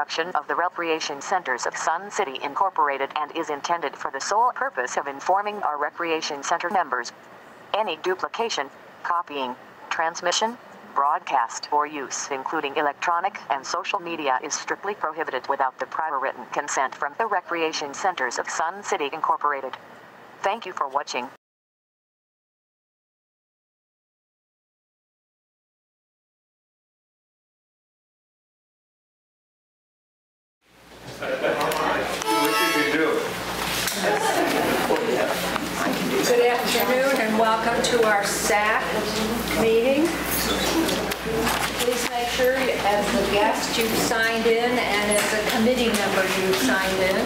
production of the Recreation Centers of Sun City Incorporated and is intended for the sole purpose of informing our Recreation Center members. Any duplication, copying, transmission, broadcast, or use, including electronic and social media, is strictly prohibited without the prior written consent from the Recreation Centers of Sun City Incorporated. Thank you for watching. Good afternoon and welcome to our SAC meeting. Please make sure as a guest you've signed in and as a committee member you've signed in.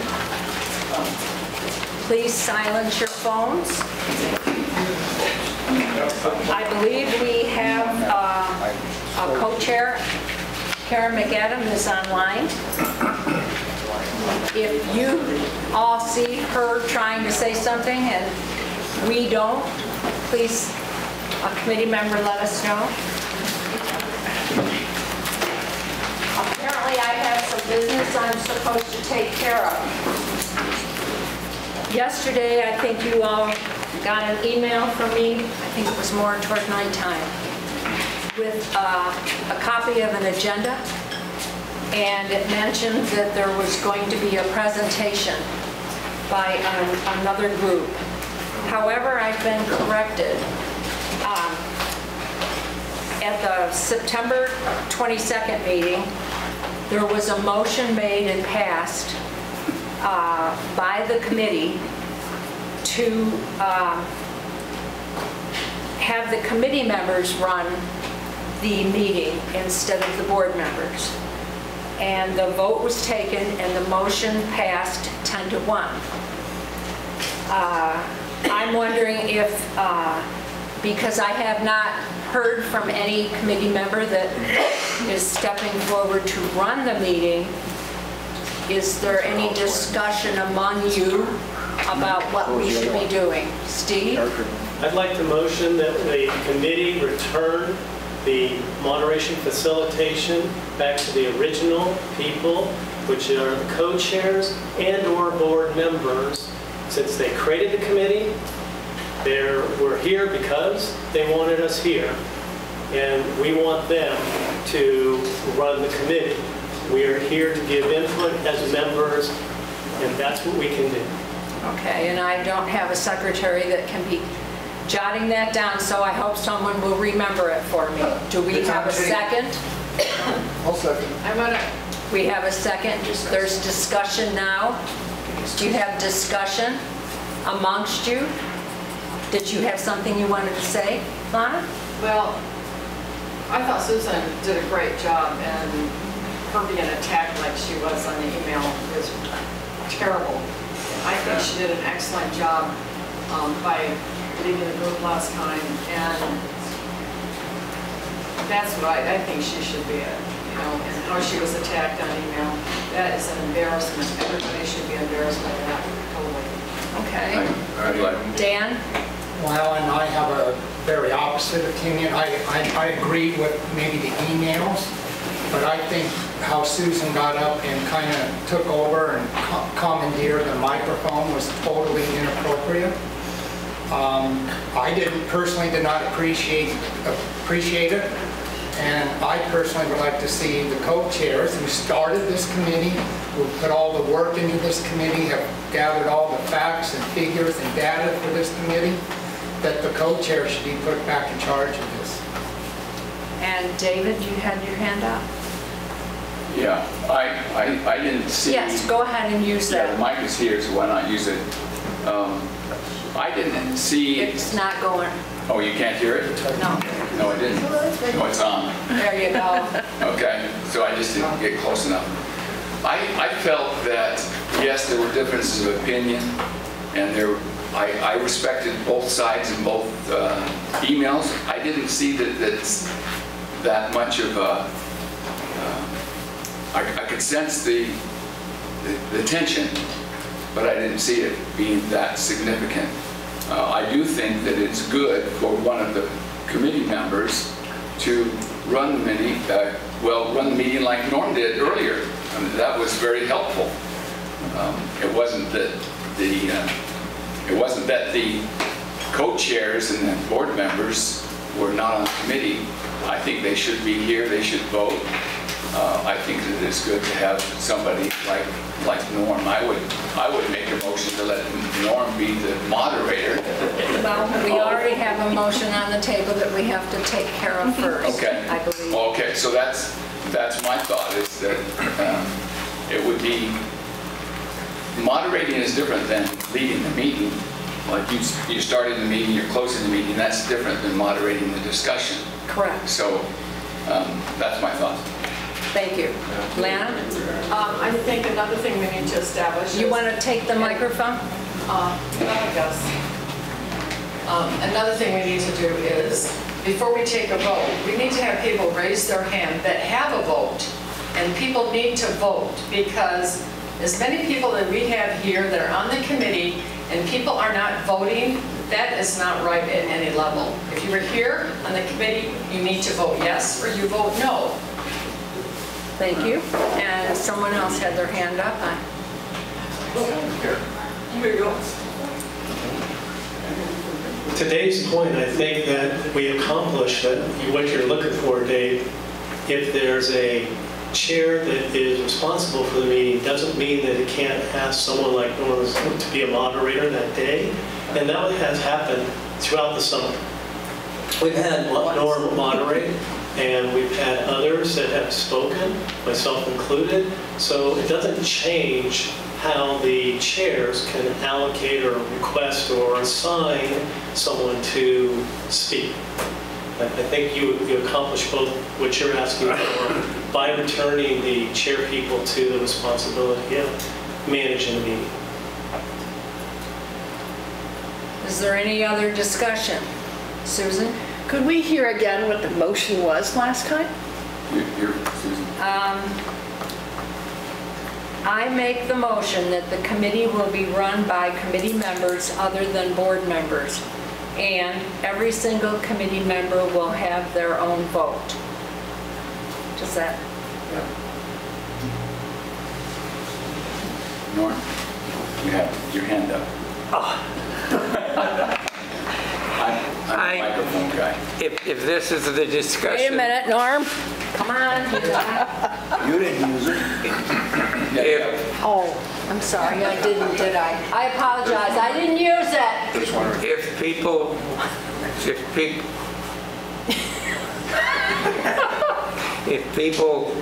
Please silence your phones. I believe we have a co-chair. Karen McAdam is online. If you all see her trying to say something and we don't, please, a committee member, let us know. Apparently I have some business I'm supposed to take care of. Yesterday, I think you all got an email from me, I think it was more toward nighttime, with a copy of an agenda, and it mentioned that there was going to be a presentation by another group. However, I've been corrected. At the September 22nd meeting, there was a motion made and passed by the committee to have the committee members run the meeting instead of the board members. And the vote was taken and the motion passed 10-1. I'm wondering if, because I have not heard from any committee member that is stepping forward to run the meeting, is there any discussion among you about what we should be doing? Steve? I'd like to motion that the committee return the moderation facilitation back to the original people, which are the co-chairs and or board members. Since they created the committee, we're here because they wanted us here, and we want them to run the committee. We are here to give input as members, and that's what we can do. Okay, and I don't have a secretary that can be jotting that down, so I hope someone will remember it for me. Do we have a second? I'll second. We have a second. There's discussion now. Do you have discussion amongst you? Did you have something you wanted to say, Lana? Well, I thought Susan did a great job, and her being attacked like she was on the email is terrible. I think she did an excellent job by leading the group last time, and that's what I think she should be at, you know, and how she was attacked on email. That is an embarrassment. Everybody should be embarrassed by that, totally. Okay. Dan? Well, and I have a very opposite opinion. I agree with maybe the emails, but I think how Susan got up and kind of took over and commandeered the microphone was totally inappropriate. I personally did not appreciate it, and I personally would like to see the co-chairs who started this committee, who put all the work into this committee, have gathered all the facts and figures and data for this committee, that the co-chair should be put back in charge of this. And David, you had your hand up? Yeah, I didn't see... Yes, go ahead and use that. Yeah, the mic is here, so why not use it? I didn't see... It's not going. Oh, you can't hear it? No. No, I didn't. No, it's on. There you go. Okay, so I just didn't get close enough. I felt that, yes, there were differences of opinion, and I respected both sides in both emails. I didn't see that much of a... I could sense the tension, but I didn't see it being that significant. I do think that it's good for one of the committee members to run the meeting, run the meeting like Norm did earlier. that was very helpful. It wasn't that the co-chairs and the board members were not on the committee. I think they should be here, they should vote. I think that it's good to have somebody like Norm. I would make a motion to let Norm be the moderator. Well, we already have a motion on the table that we have to take care of first, Okay. I believe. Okay, so that's my thought, is that it would be, moderating is different than leading the meeting. Like you started the meeting, you're closing the meeting, that's different than moderating the discussion. Correct. So that's my thought. Thank you. Lana? I think another thing we need to establish is... You want to take the microphone? I guess. Another thing we need to do is, before we take a vote, we need to have people raise their hand that have a vote. And people need to vote, because as many people that we have here that are on the committee and people are not voting, that is not right at any level. If you were here on the committee, you need to vote yes or you vote no. Thank you. And someone else had their hand up. Here you go. Today's point, I think that we accomplished what you're looking for, Dave. If there's a chair that is responsible for the meeting, doesn't mean that it can't ask someone like Norm to be a moderator that day. And that has happened throughout the summer. We've had Norm moderate, and we've had others that have spoken, myself included. So it doesn't change how the chairs can allocate or request or assign someone to speak. I think you accomplish both what you're asking for by returning the chair people to the responsibility of managing the meeting. Is there any other discussion? Susan? Could we hear again what the motion was last time? You're Susan. I make the motion that the committee will be run by committee members other than board members, and every single committee member will have their own vote. Does that? Norm, you have your hand up. I'm a microphone guy. If this is the discussion... Wait a minute, Norm. Come on. You didn't use it. Oh, I'm sorry, I didn't, did I? I apologize, I didn't use it. Just wondering. If people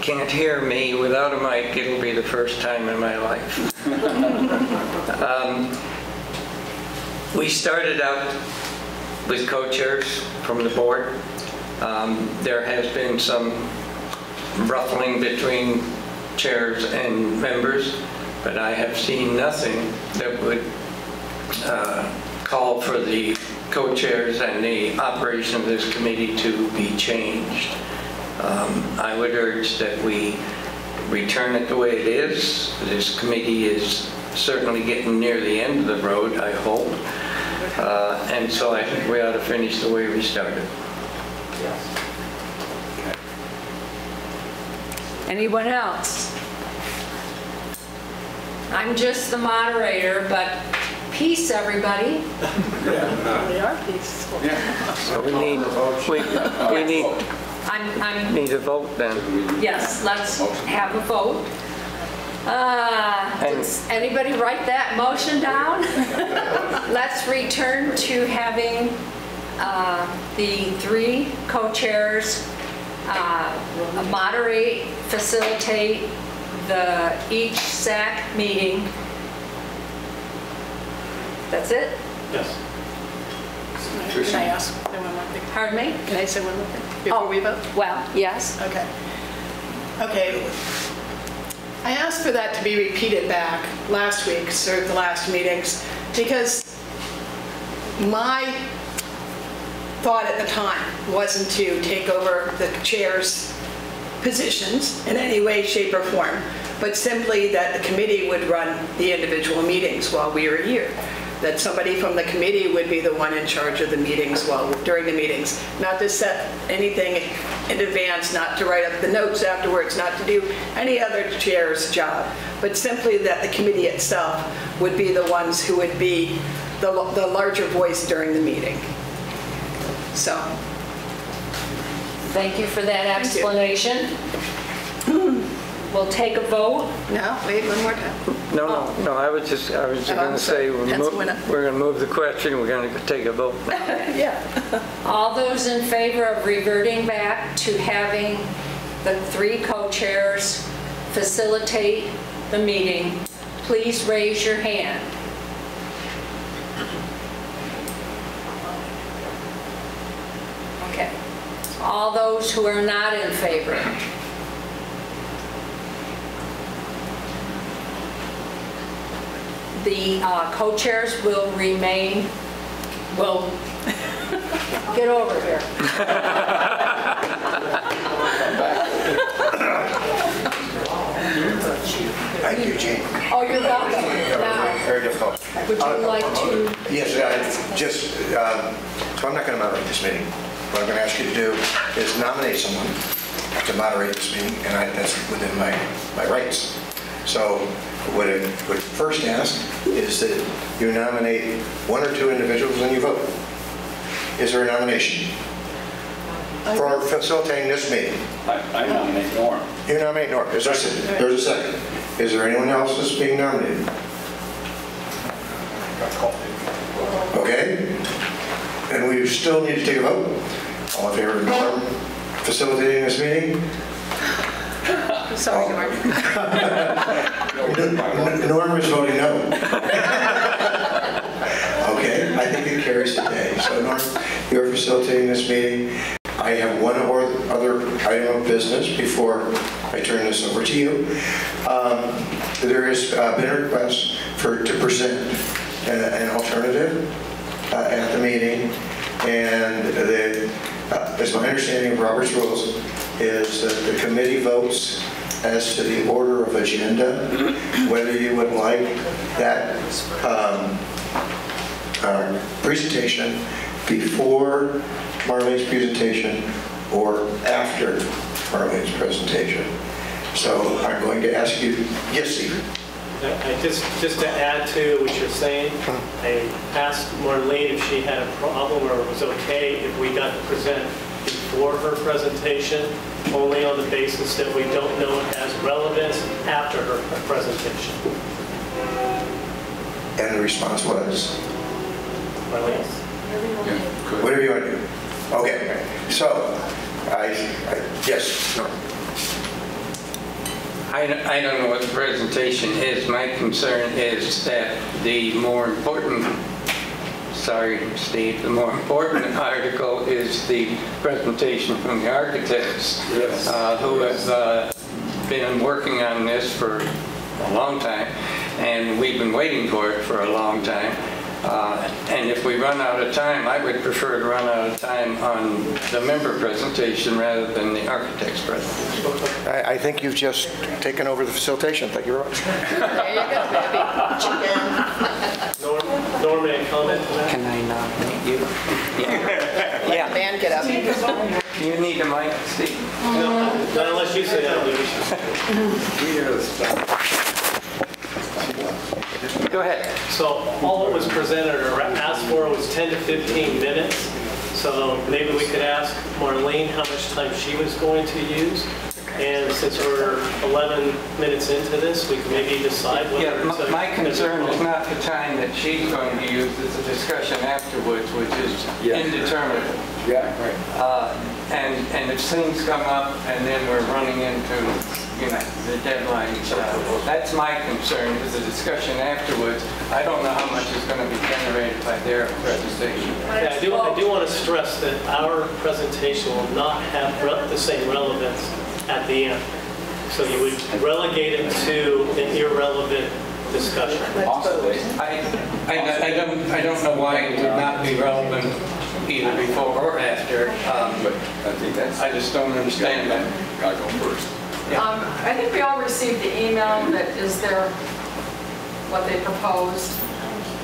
can't hear me without a mic, it'll be the first time in my life. We started out with co-chairs from the board. There has been some ruffling between chairs and members, but I have seen nothing that would call for the co-chairs and the operation of this committee to be changed. I would urge that we return it the way it is. This committee is certainly getting near the end of the road, I hope. And so I think we ought to finish the way we started. Anyone else? I'm just the moderator, but peace, everybody. We are peaceful. So we need need a vote then. Yes, let's have a vote. Does anybody write that motion down? Let's return to having the three co-chairs moderate, facilitate each SAC meeting. That's it? Yes. Can I ask one more thing? Pardon me? Can I say one more thing before we vote? Well, yes. Okay. Okay. I asked for that to be repeated back last week, or the last meetings, because my thought at the time wasn't to take over the chair's positions in any way, shape, or form, but simply that the committee would run the individual meetings while we were here. That somebody from the committee would be the one in charge of the meetings during the meetings, not to set anything in advance, not to write up the notes afterwards, not to do any other chair's job, but simply that the committee itself would be the ones who would be the larger voice during the meeting. So. Thank you for that explanation. We'll take a vote. No, wait one more time. No, I was just going to say, we're going to move the question, we're going to take a vote. Yeah. All those in favor of reverting back to having the 3 co-chairs facilitate the meeting, please raise your hand. Okay. All those who are not in favor? The co-chairs will remain, get over here. Thank you, Gene. Oh, you're welcome. Now, Very difficult. would you like to, Yes, so I'm not going to moderate this meeting. What I'm going to ask you to do is nominate someone to moderate this meeting, and that's within my rights. So what I would first ask is that you nominate 1 or 2 individuals and you vote. Is there a nomination for facilitating this meeting? I nominate Norm. You nominate Norm. There's a second. Is there anyone else that's being nominated? Okay. And we still need to take a vote. All in favor of Norm facilitating this meeting? Sorry, Norm. Norm is voting no. Okay, I think it carries today. So Norm, you're facilitating this meeting. I have one or other item of business before I turn this over to you. There has been a request to present an alternative at the meeting, and as my understanding of Robert's rules is that the committee votes as to the order of agenda, whether you would like that presentation before Marlene's presentation or after Marlene's presentation. So I'm going to ask you, yes, Steve. Just to add to what you're saying, I asked Marlene if she had a problem or it was okay if we got to present before her presentation, only on the basis that we don't know it has relevance after her presentation. And the response was? Marlene? Whatever you want to do. Okay, so, yes, no. I don't know what the presentation is. My concern is that the more important, sorry, Steve, the more important article is the presentation from the architects, yes, who have been working on this for a long time, and we've been waiting for it for a long time. And if we run out of time, I would prefer to run out of time on the member presentation rather than the architect's presentation. I think you've just taken over the facilitation. Thank you very much. There you go, baby. Norman, any comment to that? Can I nominate you? Let the man get up. You need a mic, Steve? No, not unless you say that. Go ahead. So all that was presented or asked for was 10 to 15 minutes. So maybe we could ask Marlene how much time she was going to use. And since we're 11 minutes into this, we can maybe decide whether it's my concern is not the time that she's going to use, it's the discussion afterwards, which is indeterminate. Yeah, right. And if things come up and then we're running into, the deadline, that's my concern, is the discussion afterwards. I don't know how much is going to be generated by their presentation. Yeah, I do want to stress that our presentation will not have the same relevance at the end. So you would relegate it to an irrelevant discussion. Possibly. I don't know why it would not be relevant either before or after. But I think that's. I just don't understand that. I'll go first. I think we all received the email that is there, what they proposed.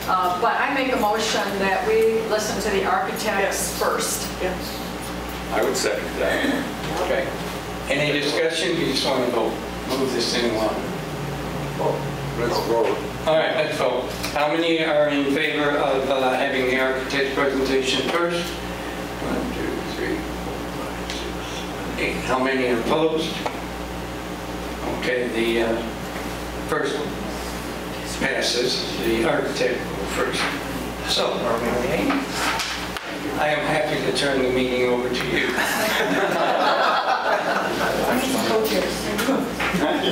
But I make a motion that we listen to the architects first. I would second that. Okay. Any discussion? You just want to vote? Move this thing along. Let's vote. All right, let's vote. How many are in favor of having the architect's presentation first? 1, 2, 3, 4, 5, 6, 7, 8. How many are opposed? Okay, the first passes. The architect first. So, I am happy to turn the meeting over to you.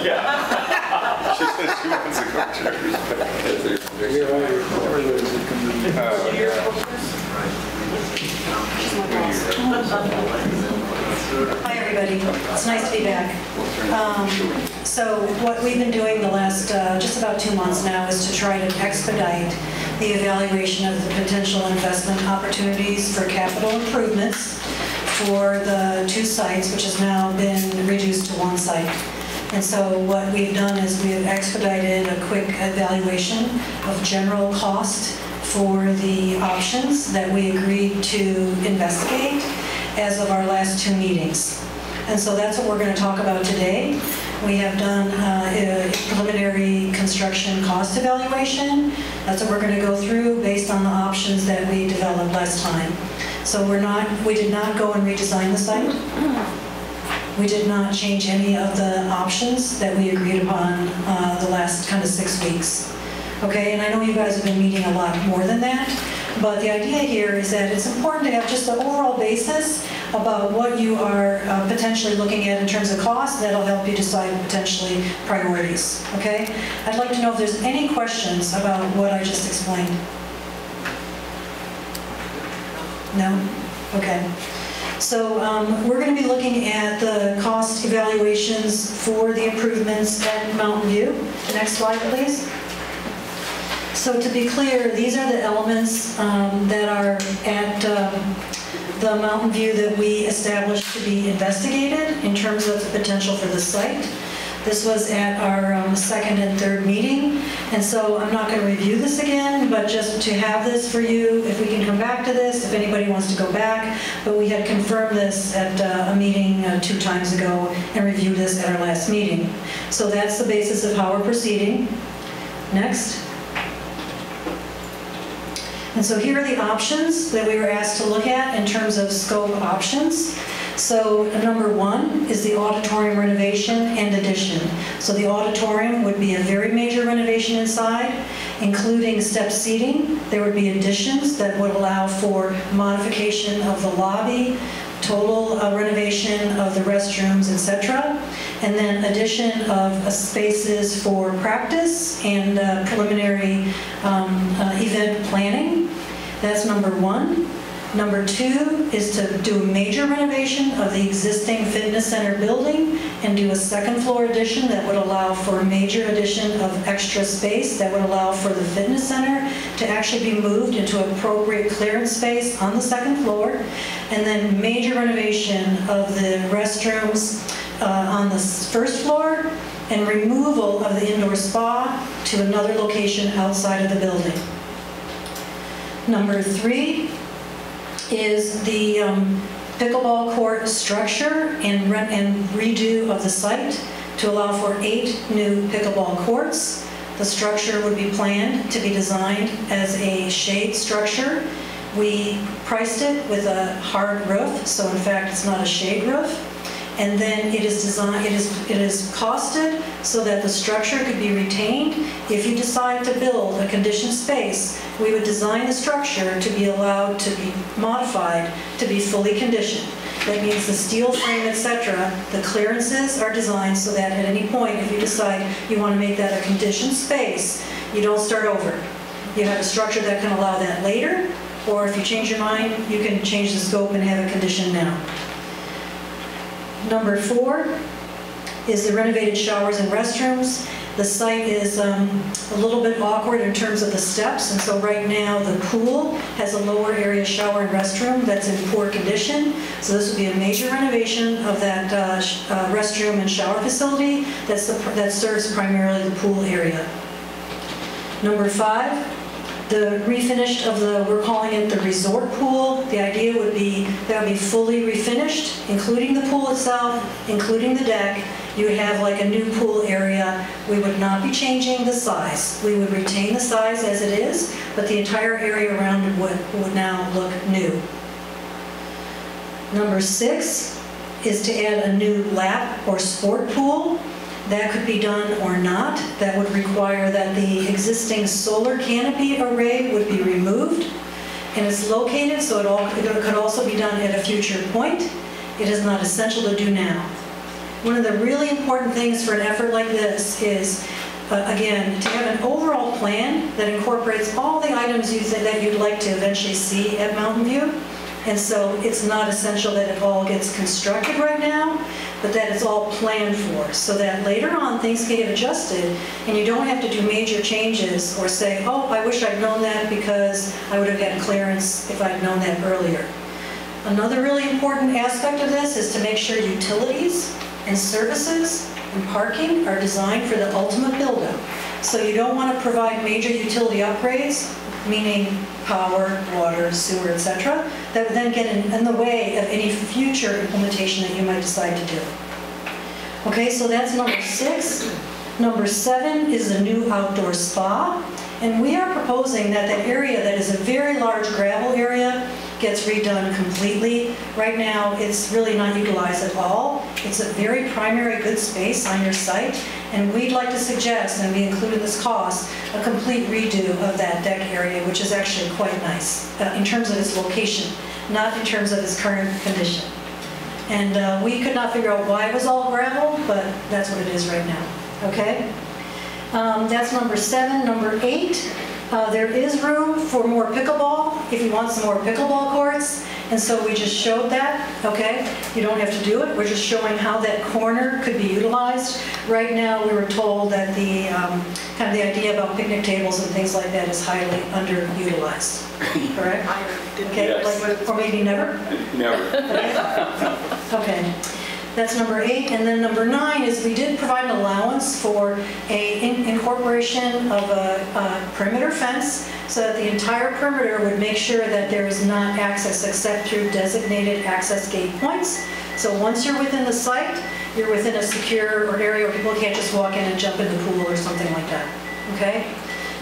Yeah. She said she wants to Hi, everybody. It's nice to be back. So what we've been doing the last just about 2 months now is to try to expedite the evaluation of the potential investment opportunities for capital improvements for the 2 sites, which has now been reduced to 1 site. And so what we've done is we've expedited a quick evaluation of general cost for the options that we agreed to investigate as of our last 2 meetings. And so that's what we're going to talk about today. We have done a preliminary construction cost evaluation. That's what we're going to go through based on the options that we developed last time. So we did not go and redesign the site. We did not change any of the options that we agreed upon the last kind of 6 weeks. Okay, and I know you guys have been meeting a lot more than that, but the idea here is that it's important to have just an overall basis about what you are potentially looking at in terms of cost. That'll help you decide potentially priorities, okay? I'd like to know if there's any questions about what I just explained. No? Okay. So we're going to be looking at the cost evaluations for the improvements at Mountain View. Next slide, please. So to be clear, these are the elements that are at the Mountain View that we established to be investigated in terms of the potential for the site. This was at our second and third meeting, and so I'm not going to review this again, but just to have this for you, if we can come back to this, if anybody wants to go back, but we had confirmed this at a meeting 2 times ago and reviewed this at our last meeting. So that's the basis of how we're proceeding. Next. And so here are the options that we were asked to look at in terms of scope options. So number 1 is the auditorium renovation and addition. So the auditorium would be a very major renovation inside, including step seating. There would be additions that would allow for modification of the lobby, total renovation of the restrooms, etc. And then addition of spaces for practice and preliminary event planning. That's number 1. Number 2 is to do a major renovation of the existing fitness center building and do a second floor addition that would allow for a major addition of extra space that would allow for the fitness center to actually be moved into appropriate clearance space on the second floor. And then major renovation of the restrooms on the first floor and removal of the indoor spa to another location outside of the building. Number 3 is the pickleball court structure and redo of the site to allow for 8 new pickleball courts. The structure would be planned to be designed as a shade structure. We priced it with a hard roof, so in fact it's not a shade roof. And then it is designed, it is costed so that the structure could be retained. If you decide to build a conditioned space, we would design the structure to be allowed to be modified to be fully conditioned. That means the steel frame, etc., the clearances are designed so that at any point, if you decide you want to make that a conditioned space, you don't start over. You have a structure that can allow that later, or if you change your mind, you can change the scope and have it conditioned now. Number 4 is the renovated showers and restrooms. The site is a little bit awkward in terms of the steps, and so right now the pool has a lower area shower and restroom that's in poor condition. So this would be a major renovation of that restroom and shower facility that serves primarily the pool area. Number 5, the refinish of we're calling it the resort pool. The idea would be that would be fully refinished, including the pool itself, including the deck. You would have like a new pool area. We would not be changing the size. We would retain the size as it is, but the entire area around it would now look new. Number 6 is to add a new lap or sport pool. That could be done or not. That would require that the existing solar canopy array would be removed, and it's located so it could also be done at a future point. It is not essential to do now. One of the really important things for an effort like this is, again, to have an overall plan that incorporates all the items that you'd like to eventually see at Mountain View. And so it's not essential that it all gets constructed right now, but that it's all planned for, so that later on things can get adjusted and you don't have to do major changes or say, oh, I wish I'd known that because I would have gotten clearance if I'd known that earlier. Another really important aspect of this is to make sure utilities and services and parking are designed for the ultimate build-out. So you don't want to provide major utility upgrades, meaning power, water, sewer, etc., that would then get in the way of any future implementation that you might decide to do. Okay, so that's number 6. Number 7 is a new outdoor spa, and we are proposing that that area that is a very large gravel area gets redone completely. Right now, it's really not utilized at all. It's a very primary good space on your site, and we'd like to suggest, and we include in this cost, a complete redo of that deck area, which is actually quite nice in terms of its location, not in terms of its current condition. And we could not figure out why it was all gravel, but that's what it is right now, okay? That's number 7. Number 8, there is room for more pickleball if you want some more pickleball courts. And so we just showed that, okay? You don't have to do it. We're just showing how that corner could be utilized. Right now, we were told that the kind of the idea about picnic tables and things like that is highly underutilized, correct? Okay, Yes. or maybe never? Never. Okay. That's number 8. And then number 9 is we did provide an allowance for a incorporation of a perimeter fence so that the entire perimeter would make sure that there is not access except through designated access gate points. So once you're within the site, you're within a secure area where people can't just walk in and jump in the pool or something like that. Okay?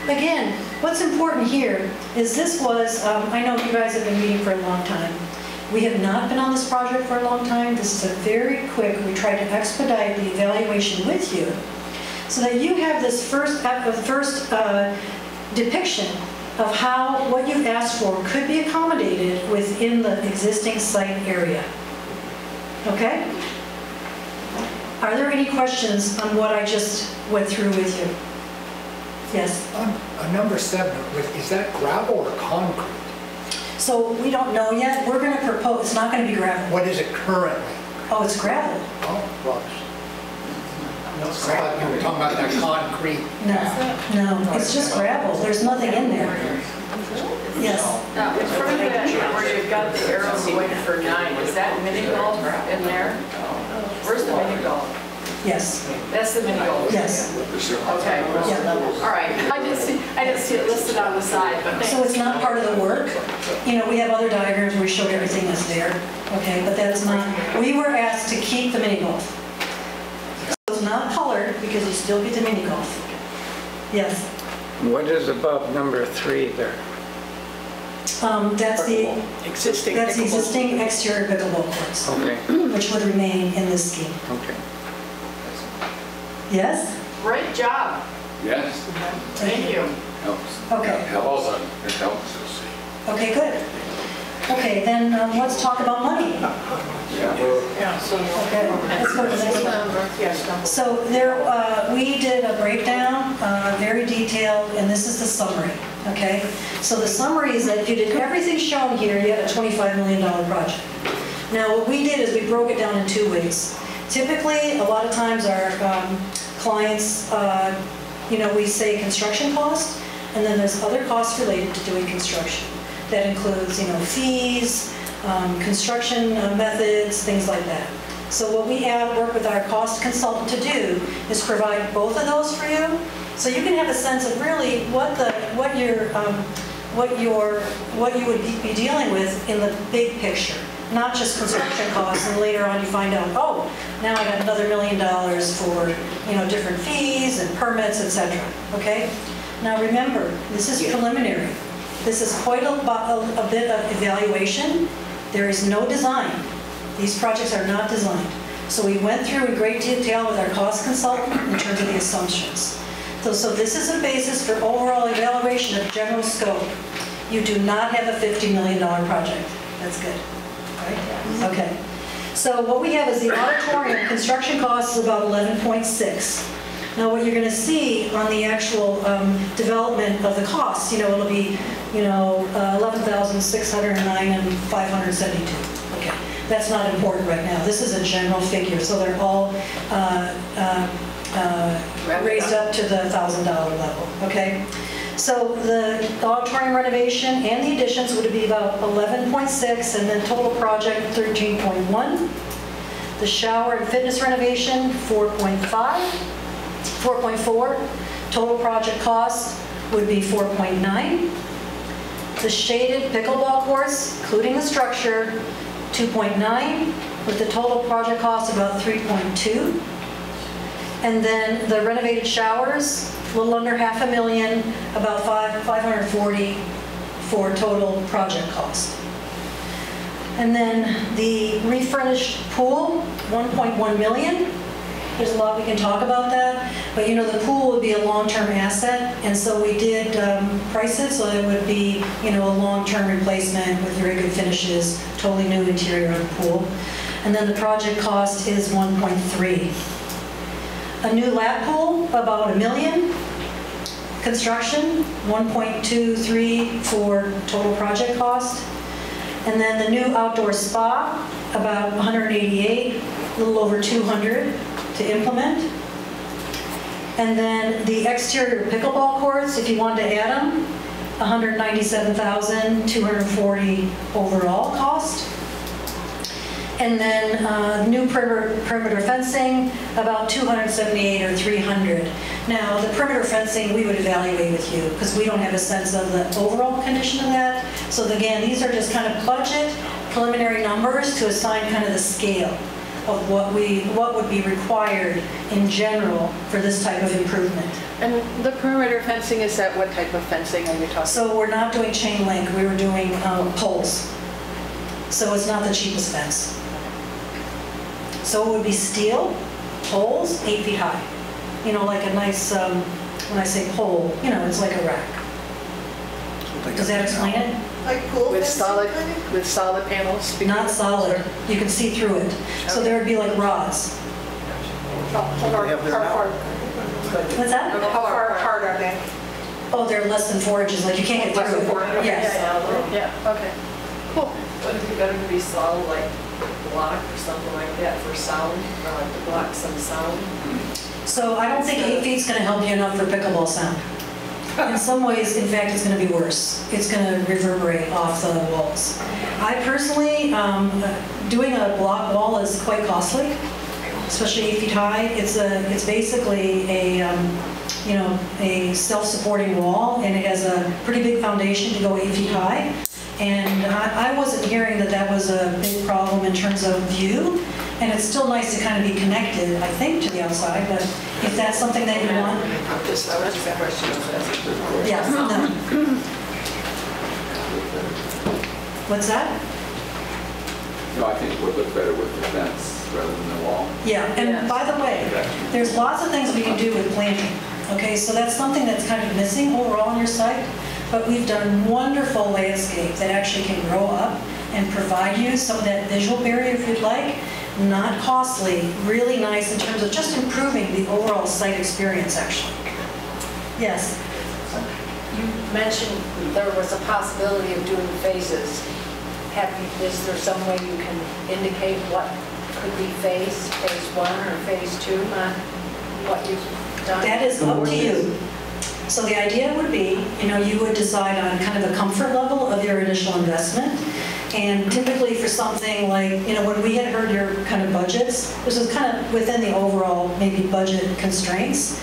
Again, what's important here is this was, I know you guys have been meeting for a long time. We have not been on this project for a long time. This is a very quick, we tried to expedite the evaluation with you so that you have this first depiction of how what you've asked for could be accommodated within the existing site area. Okay? Are there any questions on what I just went through with you? Yes? On number 7, is that gravel or concrete? So we don't know yet. We're going to propose, it's not going to be gravel. What is it currently? Oh, it's gravel. Oh, well, I thought you were talking about that concrete. No, it's just gravel. There's nothing in there. Yes. Now, in front of that, where you've got the arrows going for 9, is that mini golf in there? Where's the mini golf? Yes. That's the mini golf? Yes. Okay. Yeah. All right. I didn't see it listed on the side, but thanks. So it's not part of the work. You know, we have other diagrams where we showed everything that's there. Okay, but that's not, we were asked to keep the mini golf. So it's not colored because you still get the mini golf. Yes. What is above number 3 there? That's the Existing existing exterior pickleball courts, Okay, which would remain in this scheme. okay. Yes? Great job. Yes. Thank you. Helps. Okay. Helps. It helps us. Okay, good. Okay, then let's talk about money. Okay, let's go to the next one. So there, we did a breakdown, very detailed, and this is the summary, okay? So the summary is that if you did everything shown here, you had a $25 million project. Now, what we did is we broke it down in 2 ways. Typically, a lot of times our clients, we say construction cost, and then there's other costs related to doing construction. That includes, fees, construction methods, things like that. So what we work with our cost consultant to do is provide both of those for you, so you can have a sense of really what you would be dealing with in the big picture, not just construction costs, and later on you find out, oh, now I got another $1 million for different fees and permits, etc. Okay? Now remember, this is preliminary. This is quite a bit of evaluation. There is no design. These projects are not designed. So we went through in great detail with our cost consultant in terms of the assumptions. So this is a basis for overall evaluation of general scope. You do not have a $50 million project. That's good, right? Okay. So what we have is the auditorium construction cost is about 11.6. Now what you're going to see on the actual development of the costs, it'll be, 11,609 and 572. Okay, that's not important right now. This is a general figure, so they're all raised up to the $1,000 level. Okay, so the auditorium renovation and the additions would be about 11.6, and then total project 13.1. The shower and fitness renovation 4.4. Total project cost would be 4.9. The shaded pickleball courts, including the structure, 2.9, with the total project cost about 3.2. And then the renovated showers, a little under $500,000, about 540 for total project cost. And then the refurnished pool, 1.1 million. There's a lot we can talk about that, but the pool would be a long-term asset, and so we did price it so it would be a long-term replacement with very good finishes, totally new interior of the pool. And then the project cost is 1.3. A new lap pool, about $1 million. Construction, 1.23 for total project cost. And then the new outdoor spa, about 188, a little over 200 to implement. And then the exterior pickleball courts, if you wanted to add them, 197,240 overall cost. And then new perimeter fencing, about 278 or 300. Now, the perimeter fencing we would evaluate with you because we don't have a sense of the overall condition of that. So again, these are just kind of budget preliminary numbers to assign kind of the scale of what would be required in general for this type of improvement. And the perimeter fencing, is that what type of fencing are you talking about? So we're not doing chain link, we were doing poles. So it's not the cheapest fence. So it would be steel, poles, 8 feet high. Like a nice, when I say pole, it's like a rack. Does that explain it? Like pool with solid panels? Not solid. You can see through it. So there would be like rods. What's that? How hard are they? Oh, they're less than 4 inches. Like you can't get through it. Yes. Yeah. Okay. Cool. But if you're going to be solid, like block or something like that for sound, to block some sound. So I don't think 8 feet is going to help you enough for pickleball sound. In some ways, in fact, it's going to be worse. It's going to reverberate off the walls. I personally, doing a block wall is quite costly, especially 8 feet high. It's basically a self-supporting wall, and it has a pretty big foundation to go 8 feet high. And I wasn't hearing that was a big problem in terms of view. And it's still nice to kind of be connected, I think, to the outside, but if that's something that you want. Yeah, no. What's that? No, I think it would look better with the fence rather than the wall. Yeah, and by the way, there's lots of things we can do with planting. Okay, so that's something that's kind of missing overall on your site, but we've done wonderful landscape that actually can grow up and provide you some of that visual barrier if you'd like. Not costly, really nice in terms of just improving the overall site experience, actually. Yes? You mentioned there was a possibility of doing phases. Is there some way you can indicate what could be phase 1 or phase 2? what you've done? That is up to you. So the idea would be, you would decide on kind of the comfort level of your initial investment. And typically for something like, when we had heard your kind of budgets, this is kind of within the overall maybe budget constraints.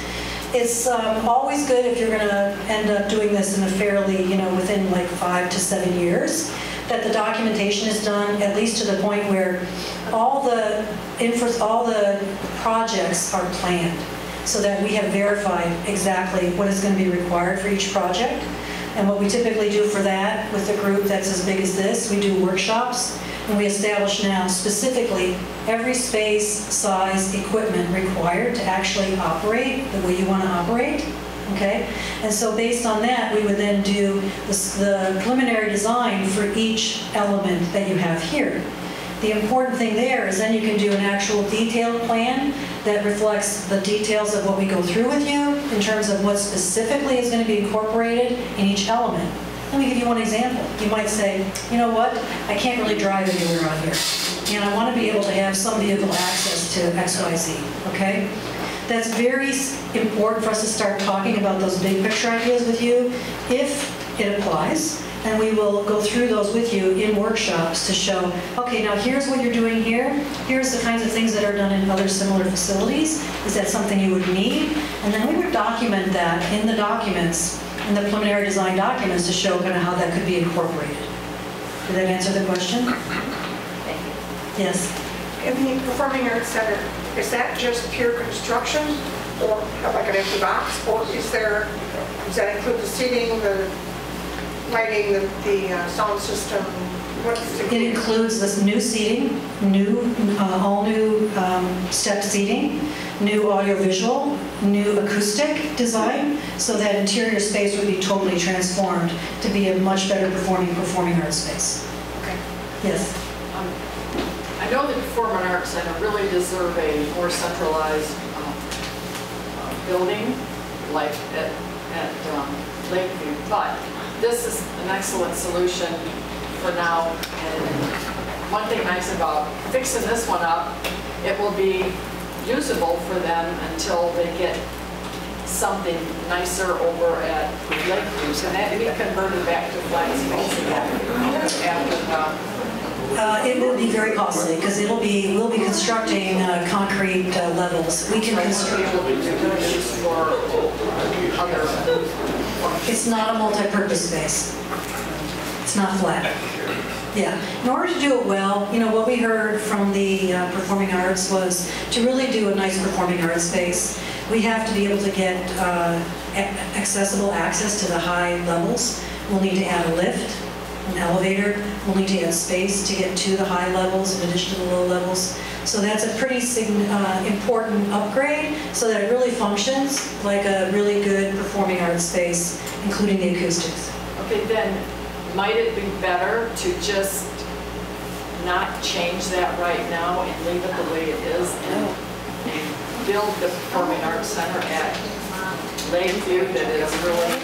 It's always good if you're going to end up doing this in a fairly, within like 5 to 7 years, that the documentation is done at least to the point where all the projects are planned, so that we have verified exactly what is going to be required for each project. And what we typically do for that with a group that's as big as this, we do workshops, and we establish now specifically every space, size, equipment required to actually operate the way you want to operate. Okay? And so based on that, we would then do the preliminary design for each element that you have here. The important thing there is then you can do an actual detailed plan that reflects the details of what we go through with you in terms of what specifically is going to be incorporated in each element. Let me give you one example. You might say, you know what, I can't really drive anywhere on here, and I want to be able to have some vehicle access to XYZ, okay? That's very important for us to start talking about those big picture ideas with you, if it applies. And we will go through those with you in workshops to show, okay, now here's what you're doing here. Here's the kinds of things that are done in other similar facilities. Is that something you would need? And then we would document that in the documents, in the preliminary design documents, to show kind of how that could be incorporated. Did that answer the question? Thank you. Yes. In the Performing Arts Center, is that just pure construction, or like an empty box, or does that include the seating, the lighting, the sound system? It includes this new seating, all new step seating, new audiovisual, new acoustic design, so that interior space would be totally transformed to be a much better performing arts space. Okay. Yes. I know the Performing Arts Center really deserve a more centralized building, like at Lakeview, but this is an excellent solution for now. And one thing nice about fixing this one up, it will be usable for them until they get something nicer over at Lakeview. So that we convert it back to flat space after it will be very costly because we'll be constructing concrete levels. We can construct. It's not a multi-purpose space. It's not flat. Yeah. In order to do it well, what we heard from the performing arts was to really do a nice performing arts space, we have to be able to get accessible access to the high levels. We'll need to add a lift, an elevator. We'll need to add space to get to the high levels in addition to the low levels. So that's a pretty important upgrade so that it really functions like a really good performing arts space, including the acoustics. Okay, then might it be better to just not change that right now and leave it the way it is and build the Performing Arts Center at Lakeview that is really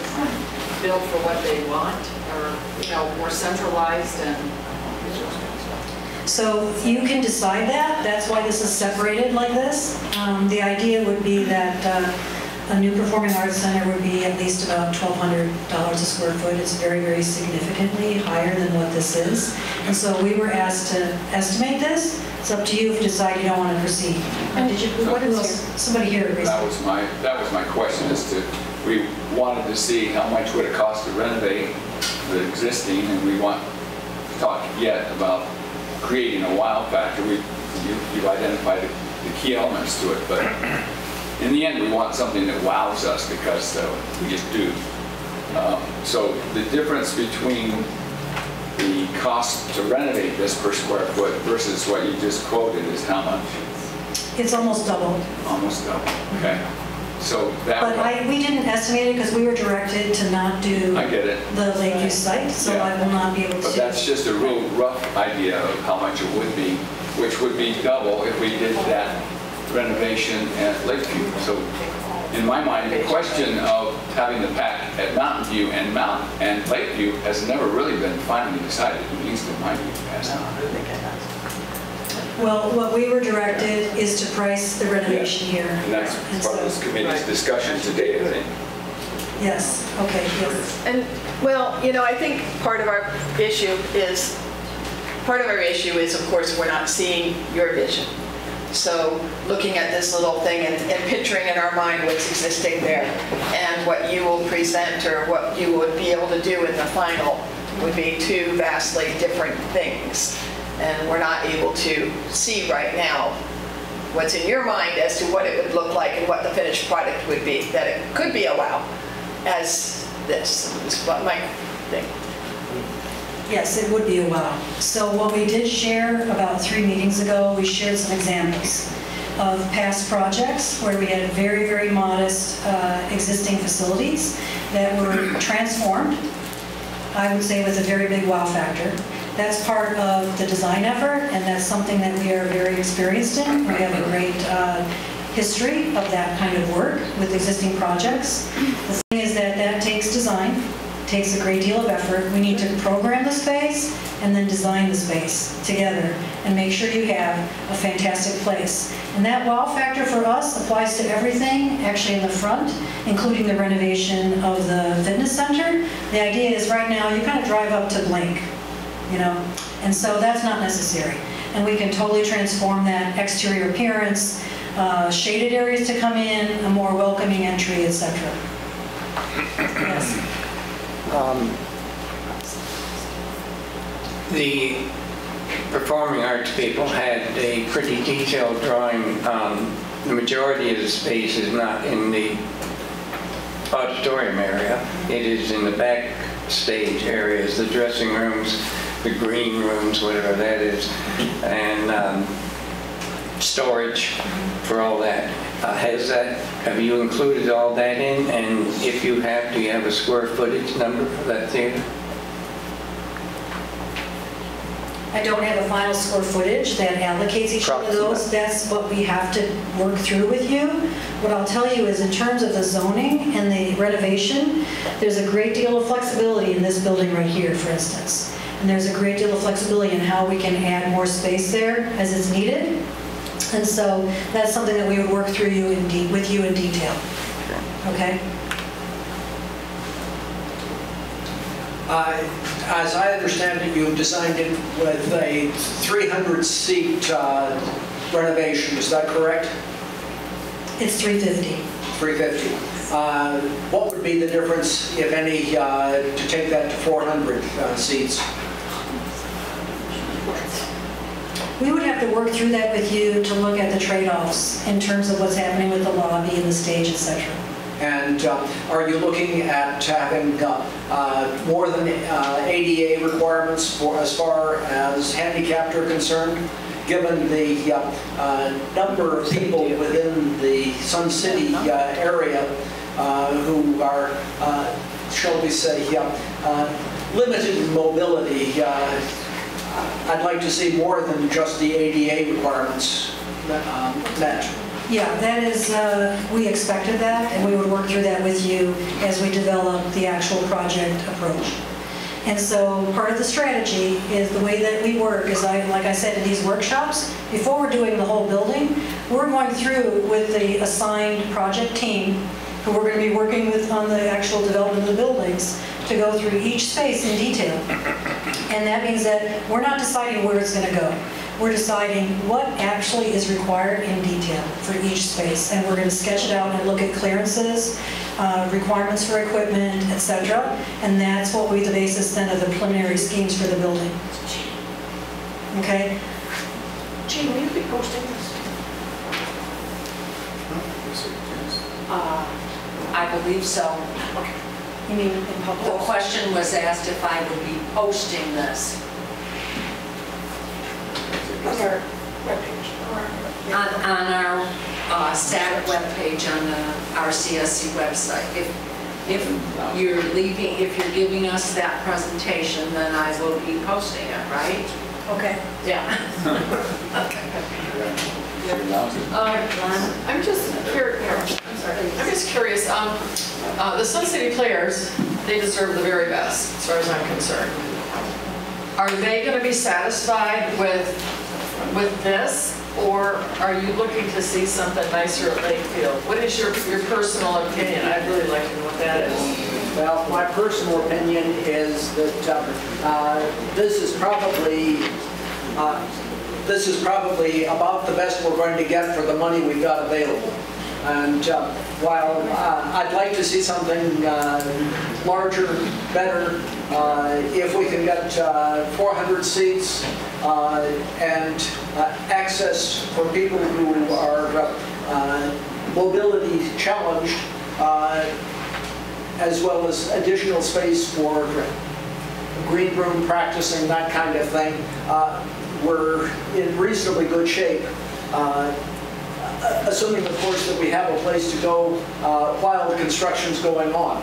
built for what they want, or more centralized and... So you can decide that. That's why this is separated like this. The idea would be that a new Performing Arts Center would be at least about $1,200 a square foot. It's very, very significantly higher than what this is. And so we were asked to estimate this. It's up to you if you decide you don't want to proceed. Did you? What else? Somebody here. That was my question. We wanted to see how much would it cost to renovate the existing, and we want to talk yet about creating a wow factor. You've identified the key elements to it, but in the end, we want something that wows us because we just do. So the difference between the cost to renovate this per square foot versus what you just quoted is how much? It's almost double. Almost double. Okay. So that. But we didn't estimate it because we were directed to not do. I get it. The Lakeview site, so yeah. I will not be able to. But that's just a real rough idea of how much it would be, which would be double if we did that renovation at Lakeview. So in my mind, the question of having the PAC at Mountain View and Lakeview has never really been finally decided, at least in my view, past now. Well, what we were directed is to price the renovation here. And that's part of this committee's discussion today, I think. Yes, okay, yes. And, well, you know, I think part of our issue is, of course, we're not seeing your vision. So looking at this little thing and picturing in our mind what's existing there and what you will present or what you would be able to do in the final would be two vastly different things. And we're not able to see right now what's in your mind as to what it would look like and what the finished product would be, that it could be a wow as this is what my thing. Yes, it would be a wow. So what we did share about 3 meetings ago, we shared some examples of past projects where we had very, very modest existing facilities that were transformed, I would say with a very big wow factor. That's part of the design effort, and that's something that we are very experienced in. We have a great history of that kind of work with existing projects. The thing is that that takes design, takes a great deal of effort. We need to program the space and then design the space together and make sure you have a fantastic place. And that wow factor for us applies to everything actually in the front, including the renovation of the fitness center. The idea is right now you kind of drive up to blink, you know, and so that's not necessary. And we can totally transform that exterior appearance, shaded areas to come in, a more welcoming entry, etc. Yes. The performing arts people had a pretty detailed drawing. The majority of the space is not in the auditorium area. It is in the backstage areas, the dressing rooms, the green rooms, whatever that is, and storage for all that. Have you included all that in? And if you have, do you have a square footage number for that theater? I don't have a final square footage that allocates each one of those. That's what we have to work through with you. What I'll tell you is in terms of the zoning and the renovation, there's a great deal of flexibility in this building right here, for instance. And there's a great deal of flexibility in how we can add more space there as it's needed. And so that's something that we would work through with you in detail. Okay? As I understand it, you designed it with a 300-seat renovation. Is that correct? It's 350. 350. What would be the difference, if any, to take that to 400 seats? We would have to work through that with you to look at the trade-offs in terms of what's happening with the lobby and the stage, etc. And are you looking at having more than ADA requirements for as far as handicapped are concerned? Given the number of people within the Sun City area who are, shall we say, limited in mobility, I'd like to see more than just the ADA requirements met. Yeah, that is, we expected that, and we would work through that with you as we develop the actual project approach. And so part of the strategy is the way that we work is, like I said, in these workshops, before we're doing the whole building, we're going through with the assigned project team who we're going to be working with on the actual development of the buildings to go through each space in detail. And that means that we're not deciding where it's going to go. We're deciding what actually is required in detail for each space. And we're going to sketch it out and look at clearances, requirements for equipment, etc. And that's what will be the basis then of the preliminary schemes for the building. Okay? Gene, will you be posting this? I believe so. You mean in public? The question was asked if I would be posting this. On our webpage. On our static webpage on the RCSC website. If you're leaving, if you're giving us that presentation, then I will be posting it, right? Okay. Yeah. I'm just curious. The Sun City players, they deserve the very best, as far as I'm concerned. Are they going to be satisfied with with this, or are you looking to see something nicer at Lakefield? What is your personal opinion? I'd really like to know what that is. Well, my personal opinion is that this is probably about the best we're going to get for the money we've got available. And while I'd like to see something larger, better, if we can get 400 seats and access for people who are mobility challenged, as well as additional space for green room practicing, that kind of thing, we're in reasonably good shape. Assuming, of course, that we have a place to go while the construction's going on.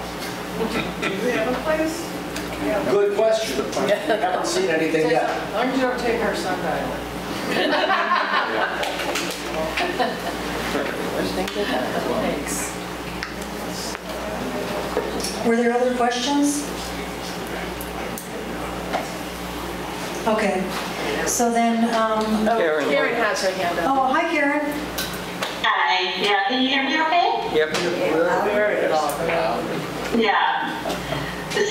Do we have a place? Good question. We haven't seen anything yet. As long as you don't take our son island. Thanks. Were there other questions? Okay, so then, Karen has her hand up. oh, hi Karen. Hi, yeah, can you hear me okay? Yep. Yeah.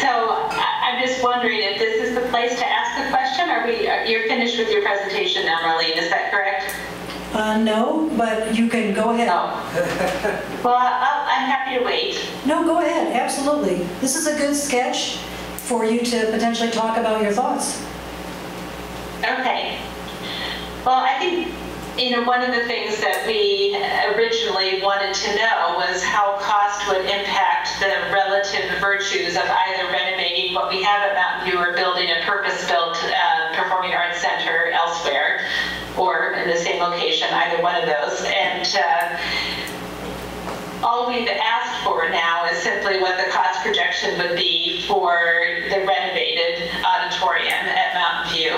So I'm just wondering if this is the place to ask the question. You're finished with your presentation now, Marlene, is that correct? No, but you can go ahead. Oh. Well, I'm happy to wait. No, go ahead, absolutely. This is a good sketch for you to potentially talk about your thoughts. Okay. Well, I think, one of the things that we originally wanted to know was how cost would impact the relative virtues of either renovating what we have at Mountain View or building a purpose-built performing arts center elsewhere, or in the same location, either one of those. And all we've asked for now is simply what the cost projection would be for the renovated auditorium at Mountain View.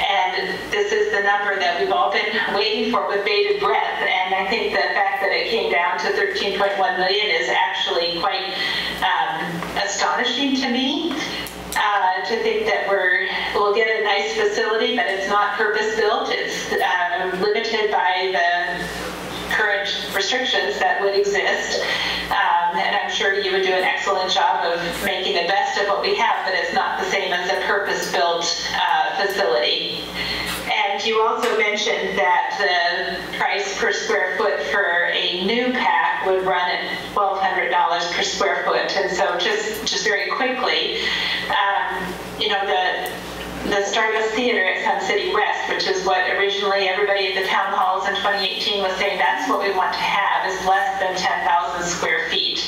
And this is the number that we've all been waiting for with bated breath. And I think the fact that it came down to 13.1 million is actually quite astonishing to me. To think that we'll get a nice facility, but it's not purpose-built. It's limited by the current restrictions that would exist. And I'm sure you would do an excellent job of making the best of what we have, but it's not the same as a purpose-built facility. And you also mentioned that the price per square foot for a new pack would run at $1,200 per square foot. And so just very quickly, the Stardust Theater at Sun City West, which is what originally everybody at the town halls in 2018 was saying that's what we want to have, is less than 10,000 square feet.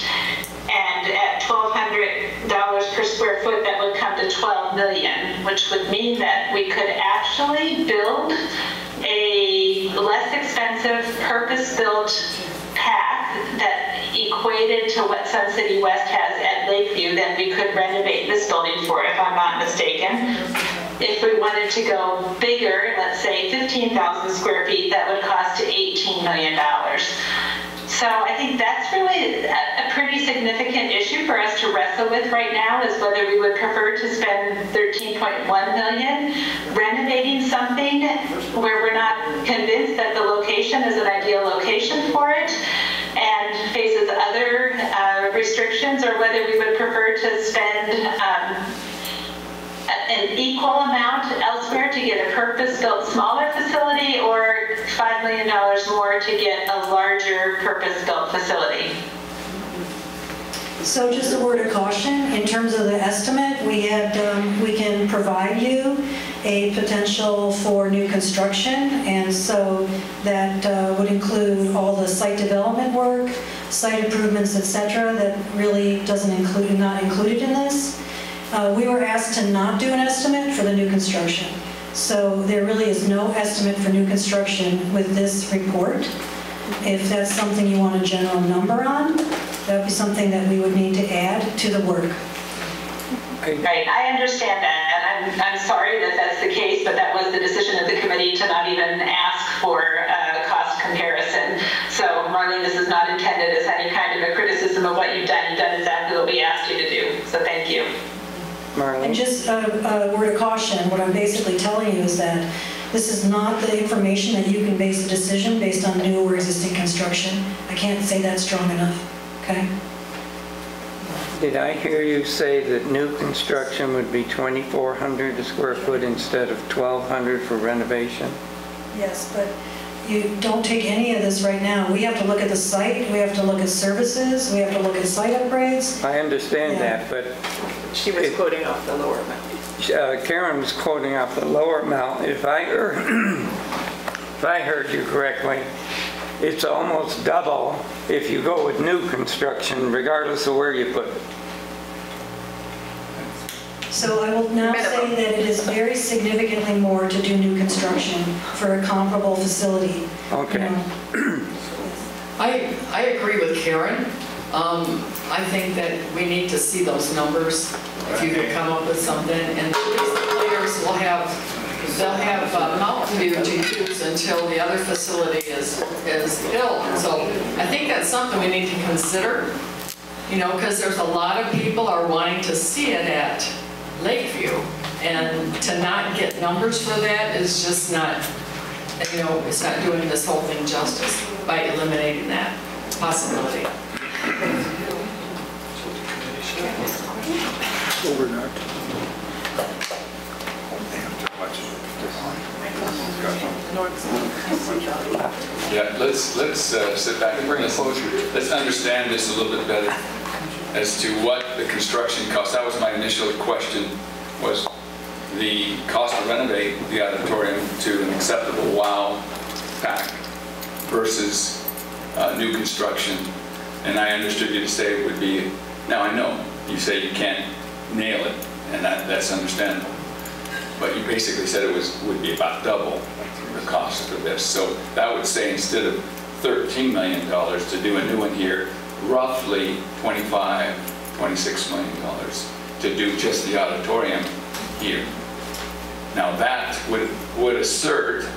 And at $1,200 per square foot, that would come to 12 million, which would mean that we could actually build a less expensive purpose-built pack that equated to what Sun City West has at Lakeview that we could renovate this building for, if I'm not mistaken. If we wanted to go bigger, let's say 15,000 square feet, that would cost $18 million. So I think that's really a pretty significant issue for us to wrestle with right now, is whether we would prefer to spend 13.1 million renovating something where we're not convinced that the location is an ideal location for it and faces other restrictions, or whether we would prefer to spend an equal amount elsewhere to get a purpose-built smaller facility, or $5 million more to get a larger purpose-built facility. So just a word of caution, in terms of the estimate, we can provide you a potential for new construction, and so that would include all the site development work, site improvements, etc. That really not included in this. We were asked to not do an estimate for the new construction. So there really is no estimate for new construction with this report. If that's something you want a general number on, that would be something that we would need to add to the work. Right, I understand that, and I'm sorry that that's the case, but that was the decision of the committee to not even ask for a cost comparison. So, Marlene, this is not intended as any kind of a criticism of what you've done. You've done exactly what we asked you to do, so thank you. And just a word of caution, what I'm basically telling you is that This is not the information that you can base a decision based on new or existing construction. I can't say that strong enough, okay? Did I hear you say that new construction would be 2,400 a square foot instead of 1,200 for renovation? Yes, but you don't take any of this right now. We have to look at the site, we have to look at services, we have to look at site upgrades. I understand that, but She was quoting off the lower amount. Karen was quoting off the lower amount. If I heard you correctly, it's almost double if you go with new construction, regardless of where you put it. So I will now say that it is very significantly more to do new construction for a comparable facility. Okay. I agree with Karen. I think that we need to see those numbers, if you could come up with something, and these players will have, they'll have Mountain View to use until the other facility is built. So I think that's something we need to consider, you know, because there's a lot of people are wanting to see it at Lakeview, and to not get numbers for that is just not, you know, it's not doing this whole thing justice by eliminating that possibility. Yeah, let's sit back and bring us closer. Let's understand this a little bit better as to what the construction cost. That was my initial question, was the cost to renovate the auditorium to an acceptable wow pack versus new construction. And I understood you to say it would be, now I know you say you can't nail it, and that's understandable. But you basically said it would be about double the cost of this. So that would say instead of $13 million to do a new one here, roughly $25, $26 million to do just the auditorium here. Now that would assert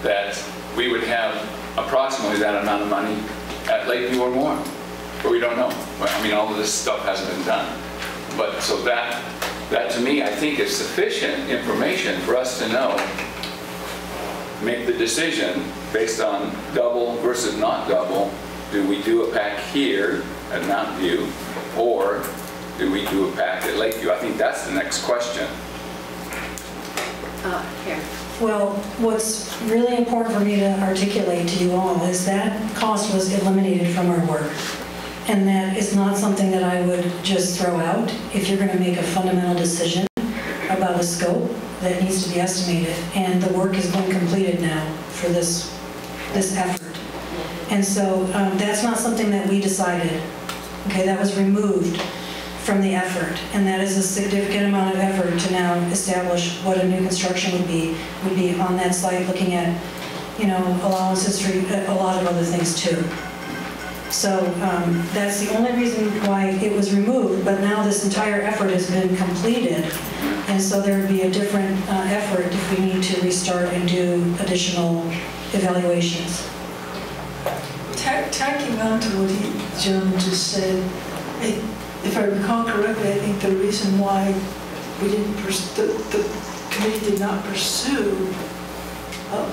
that we would have approximately that amount of money at Lakeview or more, but we don't know. I mean, all of this stuff hasn't been done. But so that to me, I think is sufficient information for us to know, make the decision based on double versus not double. Do we do a pack here at Mountain View, or do we do a pack at Lakeview? I think that's the next question. Here. Well, what's really important for me to articulate to you all is that cost was eliminated from our work. And that is not something that I would just throw out. If you're going to make a fundamental decision about a scope, that needs to be estimated. And the work has been completed now for this effort. And so that's not something that we decided. Okay, that was removed from the effort. And that is a significant amount of effort to now establish what a new construction would be on that site, looking at, you know, allowances for a lot of other things too. So that's the only reason why it was removed, but now this entire effort has been completed. And so there would be a different effort if we need to restart and do additional evaluations. Tacking on to what the gentleman just said, if I recall correctly, I think the reason why we didn't the committee did not pursue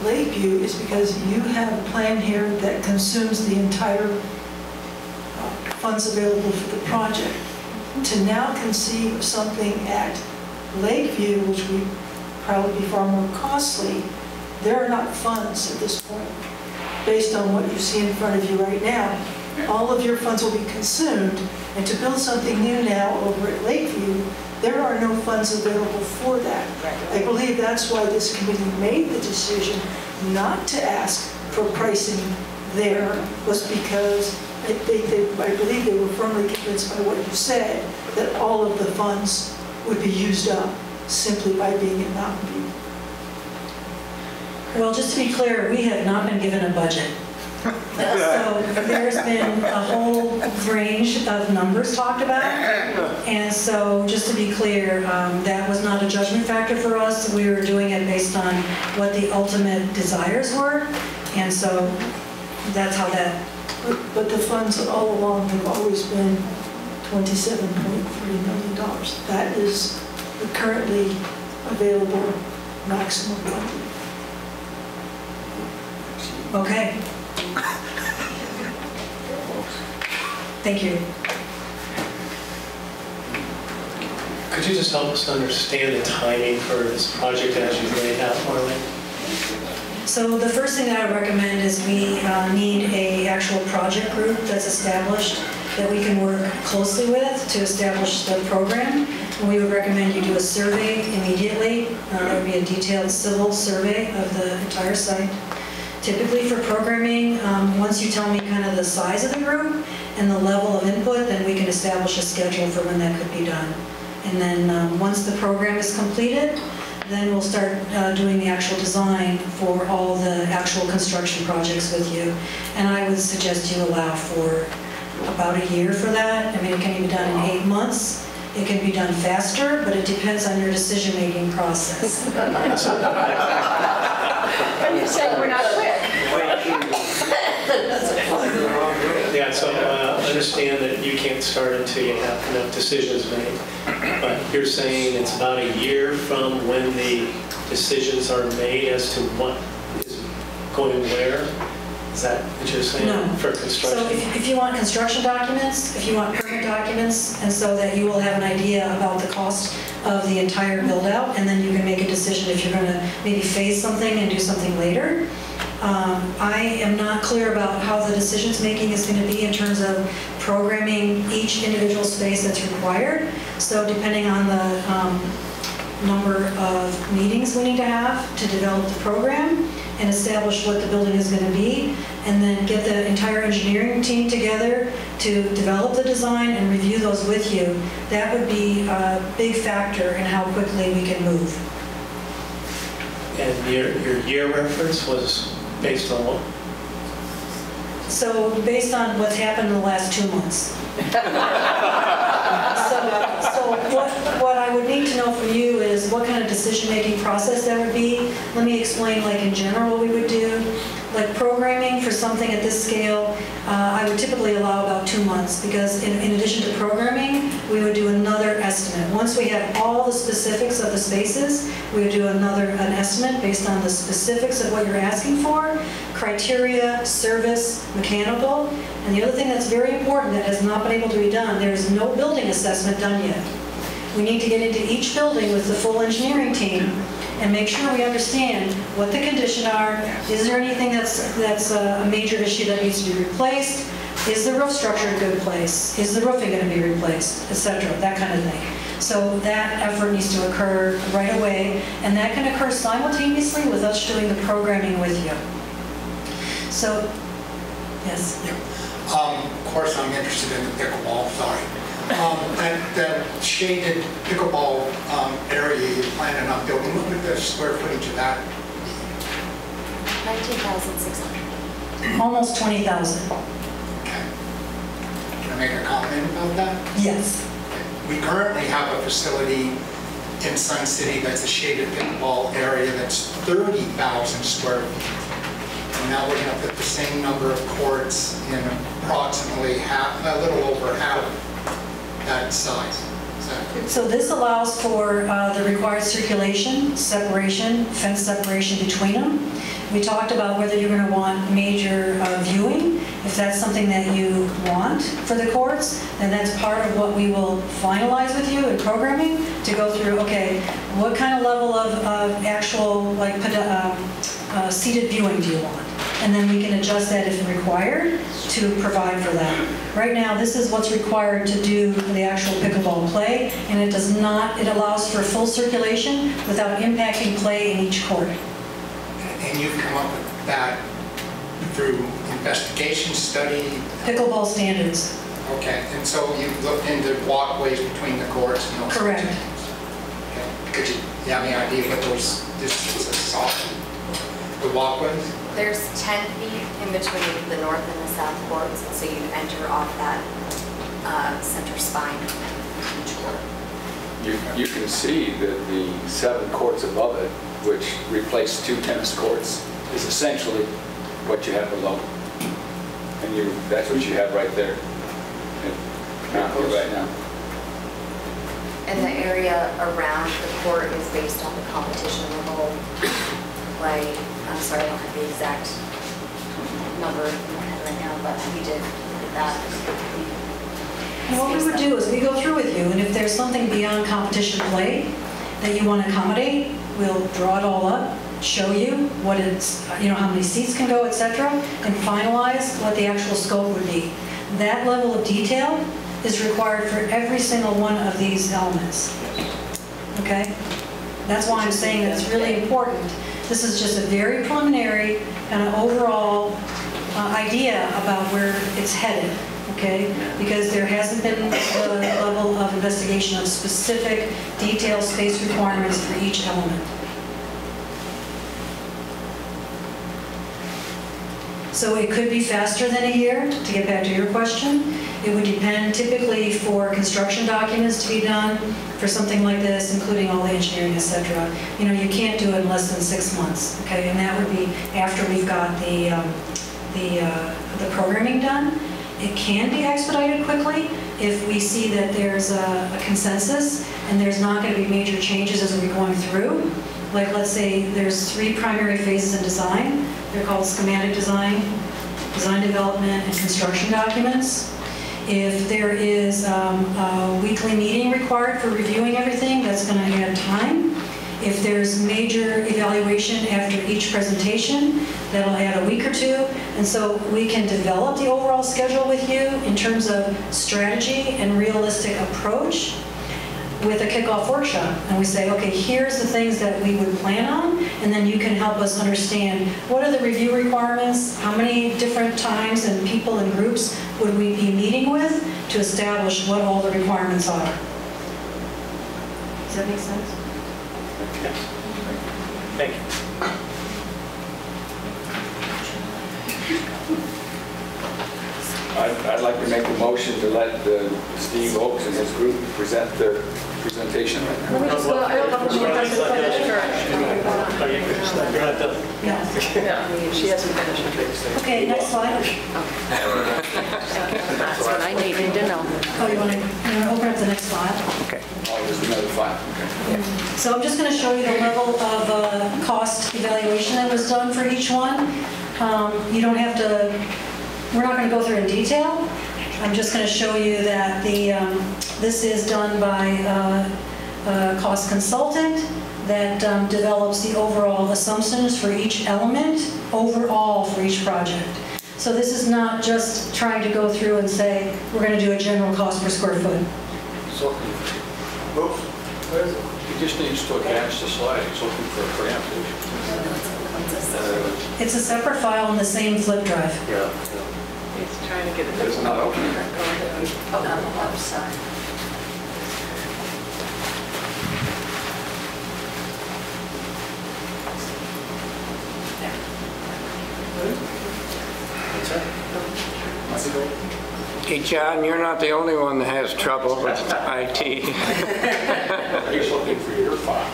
Lakeview is because you have a plan here that consumes the entire funds available for the project. To now conceive of something at Lakeview, which would probably be far more costly, there are not funds at this point. Based on what you see in front of you right now, all of your funds will be consumed, and to build something new now over at Lakeview, there are no funds available for that. I believe that's why this committee made the decision not to ask for pricing there, was because I believe they were firmly convinced by what you said that all of the funds would be used up simply by being in Mountain View. Well, just to be clear, we have not been given a budget. So there's been a whole range of numbers talked about. And so just to be clear, that was not a judgment factor for us. We were doing it based on what the ultimate desires were. And so that's how that... But the funds all along have always been $27.3 million. That is the currently available maximum funding. Okay. Thank you. Could you just help us understand the timing for this project as you've laid out, Marlene? So the first thing that I would recommend is we need a actual project group that's established that we can work closely with to establish the program. And we would recommend you do a survey immediately. There would be a detailed civil survey of the entire site. Typically for programming, once you tell me kind of the size of the group and the level of input, then we can establish a schedule for when that could be done. And then once the program is completed, then we'll start doing the actual design for all the actual construction projects with you. And I would suggest you allow for about a year for that. I mean, it can be done in 8 months. It can be done faster, but it depends on your decision-making process. And you're saying we're not quick. Yeah, so understand that you can't start until you have enough decisions made. But you're saying it's about a year from when the decisions are made as to what is going where? Is that what you're saying? No. For construction? So if you want construction documents, if you want permit documents, and so that you will have an idea about the cost of the entire build-out, and then you can make a decision if you're going to maybe phase something and do something later. I am not clear about how the decisions making is going to be in terms of programming each individual space that's required. So depending on the number of meetings we need to have to develop the program and establish what the building is going to be, and then get the entire engineering team together to develop the design and review those with you, that would be a big factor in how quickly we can move. And your year reference was based on what? So based on what's happened in the last 2 months. So what I would need to know from you is what kind of decision-making process that would be. Let me explain, like in general, what we would do. Like programming for something at this scale, I would typically allow about 2 months, because in addition to programming, we would do another estimate. Once we have all the specifics of the spaces, we would do an estimate based on the specifics of what you're asking for, criteria, service, mechanical. And the other thing that's very important that has not been able to be done, there is no building assessment done yet. We need to get into each building with the full engineering team and make sure we understand what the condition are. Is there anything that's a major issue that needs to be replaced? Is the roof structure in a good place? Is the roofing going to be replaced, etc., that kind of thing. So that effort needs to occur right away, and that can occur simultaneously with us doing the programming with you. So, yes? Yeah. Of course, I'm interested in the pickleball, sorry. And the shaded pickleball area you're planning on building, what would the square footage of that be? 19,600. Almost 20,000. Okay. Can I make a comment about that? Yes. We currently have a facility in Sun City that's a shaded pickleball area that's 30,000 square feet. And now we're going to put the same number of courts in approximately a little over half that size. So this allows for the required circulation, separation, fence separation between them. We talked about whether you're going to want major viewing. If that's something that you want for the courts, then that's part of what we will finalize with you in programming to go through, okay, what kind of level of actual like seated viewing do you want? And then we can adjust that if required to provide for that. Right now, this is what's required to do the actual pickleball play, and it does not, it allows for full circulation without impacting play in each court. And you've come up with that through investigation, study? Pickleball standards. Okay, and so you've looked into walkways between the courts and those correct. sorts of things. Okay. Could you have any idea what those distances are? The walkways? There's 10 feet in between the north and the south courts, so you enter off that center spine of each court. You can see that the 7 courts above it, which replaced 2 tennis courts, is essentially what you have below. And that's what you have right there. Right now. And the area around the court is based on the competition level play. I'm sorry, I don't have the exact number in my head right now, but we did look at that. And what we would do is we go through with you, and if there's something beyond competition play that you want to accommodate, we'll draw it all up, show you what it's, how many seats can go, etc., and finalize what the actual scope would be. That level of detail is required for every single one of these elements. Okay? That's why I'm saying that it's really important. This is just a very preliminary kind of overall idea about where it's headed. Okay? Because there hasn't been the level of investigation of specific detailed space requirements for each element. So it could be faster than a year, to get back to your question. It would depend typically for construction documents to be done for something like this, including all the engineering, et cetera. You can't do it in less than 6 months, okay? And that would be after we've got the programming done. It can be expedited quickly if we see that there's a consensus and there's not going to be major changes as we're going through. Like, let's say there's 3 primary phases in design. They're called schematic design, design development, and construction documents. If there is a weekly meeting required for reviewing everything, that's going to add time. If there's major evaluation after each presentation, that'll add a week or 2. And so we can develop the overall schedule with you in terms of strategy and realistic approach with a kickoff workshop. And we say, okay, here's the things that we would plan on, and then you can help us understand what are the review requirements, how many different times and people and groups would we be meeting with to establish what all the requirements are. Does that make sense? Yes. Thank you. I'd like to make a motion to let Steve Oakes and his group present their presentation right now. Let me just go, I have a couple more questions. Yeah, she hasn't finished. Okay, next slide. That's what I needed to know. Oh, you want to open up the next slide? Okay. Oh, there's another file. Okay. So I'm just going to show you the level of cost evaluation that was done for each one. You don't have to, we're not going to go through in detail. I'm just going to show you that this is done by a cost consultant that develops the overall assumptions for each element overall for each project. So this is not just trying to go through and say, we're going to do a general cost per square foot. So, oops, he just needs to attach the slide. He's looking for a preemptive. It's a separate file on the same flip drive. Yeah. He's trying to get it. It's not opening. Oh, on the left side. Hey, John, you're not the only one that has trouble with IT. He's looking for your file.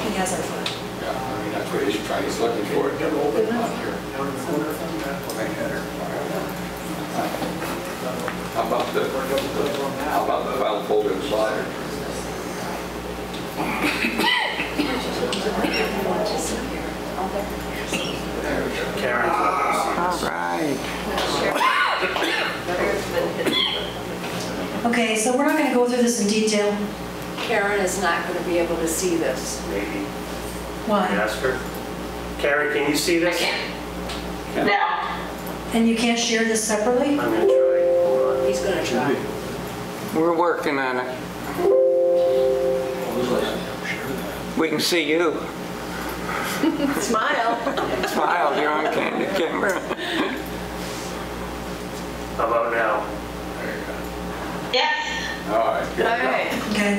He has our file. Yeah, I mean, that's what he's trying, he's looking for it. On here. How about the file folder slider? Karen. All right. Okay, so we're not going to go through this in detail. Karen is not going to be able to see this. Maybe. Why? Ask her. Karen, can you see this? No. And you can't share this separately? I'm going to try. Hold on. He's going to try. We're working on it. We can see you. Smile. Smile, you're on camera. How about now? Yes. All right. All right. Okay,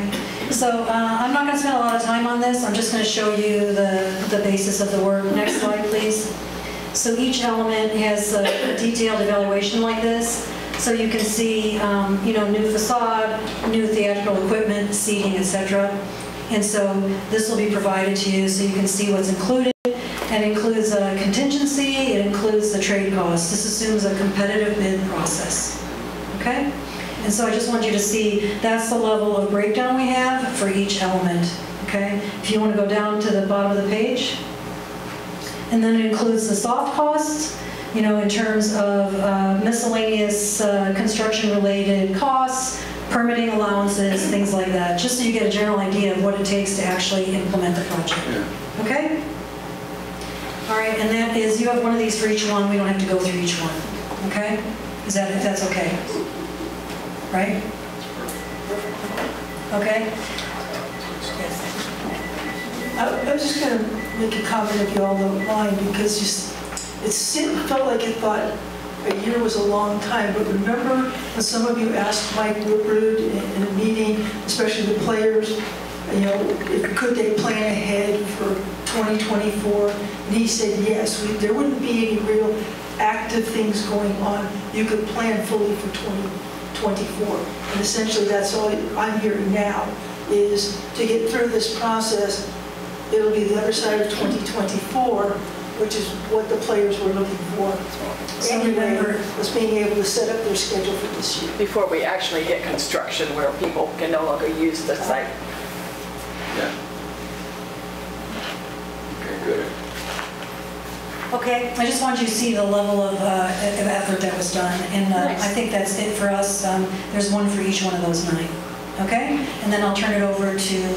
so I'm not going to spend a lot of time on this. I'm just going to show you the basis of the work. Next slide, please. So each element has a detailed evaluation like this. So you can see, new facade, new theatrical equipment, seating, etc. And so this will be provided to you so you can see what's included. It includes a contingency, it includes the trade costs. This assumes a competitive bid process, okay? And so I just want you to see that's the level of breakdown we have for each element, okay? If you want to go down to the bottom of the page, and then it includes the soft costs, you know, in terms of miscellaneous construction-related costs, permitting allowances, things like that, just so you get a general idea of what it takes to actually implement the project. Okay? All right, and that is, you have one of these for each one. We don't have to go through each one. Okay? Is that, if that's okay? Right? Okay? I was just going to make a comment if you all don't mind, because it felt like it thought a year was a long time, but remember when some of you asked Mike Woodrude in a meeting, especially the players, you know, could they plan ahead for 2024? And he said yes, there wouldn't be any real active things going on. You could plan fully for 2024. And essentially that's all I'm hearing now, is to get through this process. It'll be the other side of 2024, which is what the players were looking for. Anyway, was being able to set up their schedule for this year. Before we actually hit construction where people can no longer use the site. Yeah. Okay, good. Okay, I just wanted you to see the level of effort that was done, and I think that's it for us. There's one for each one of those 9. Okay? And then I'll turn it over to...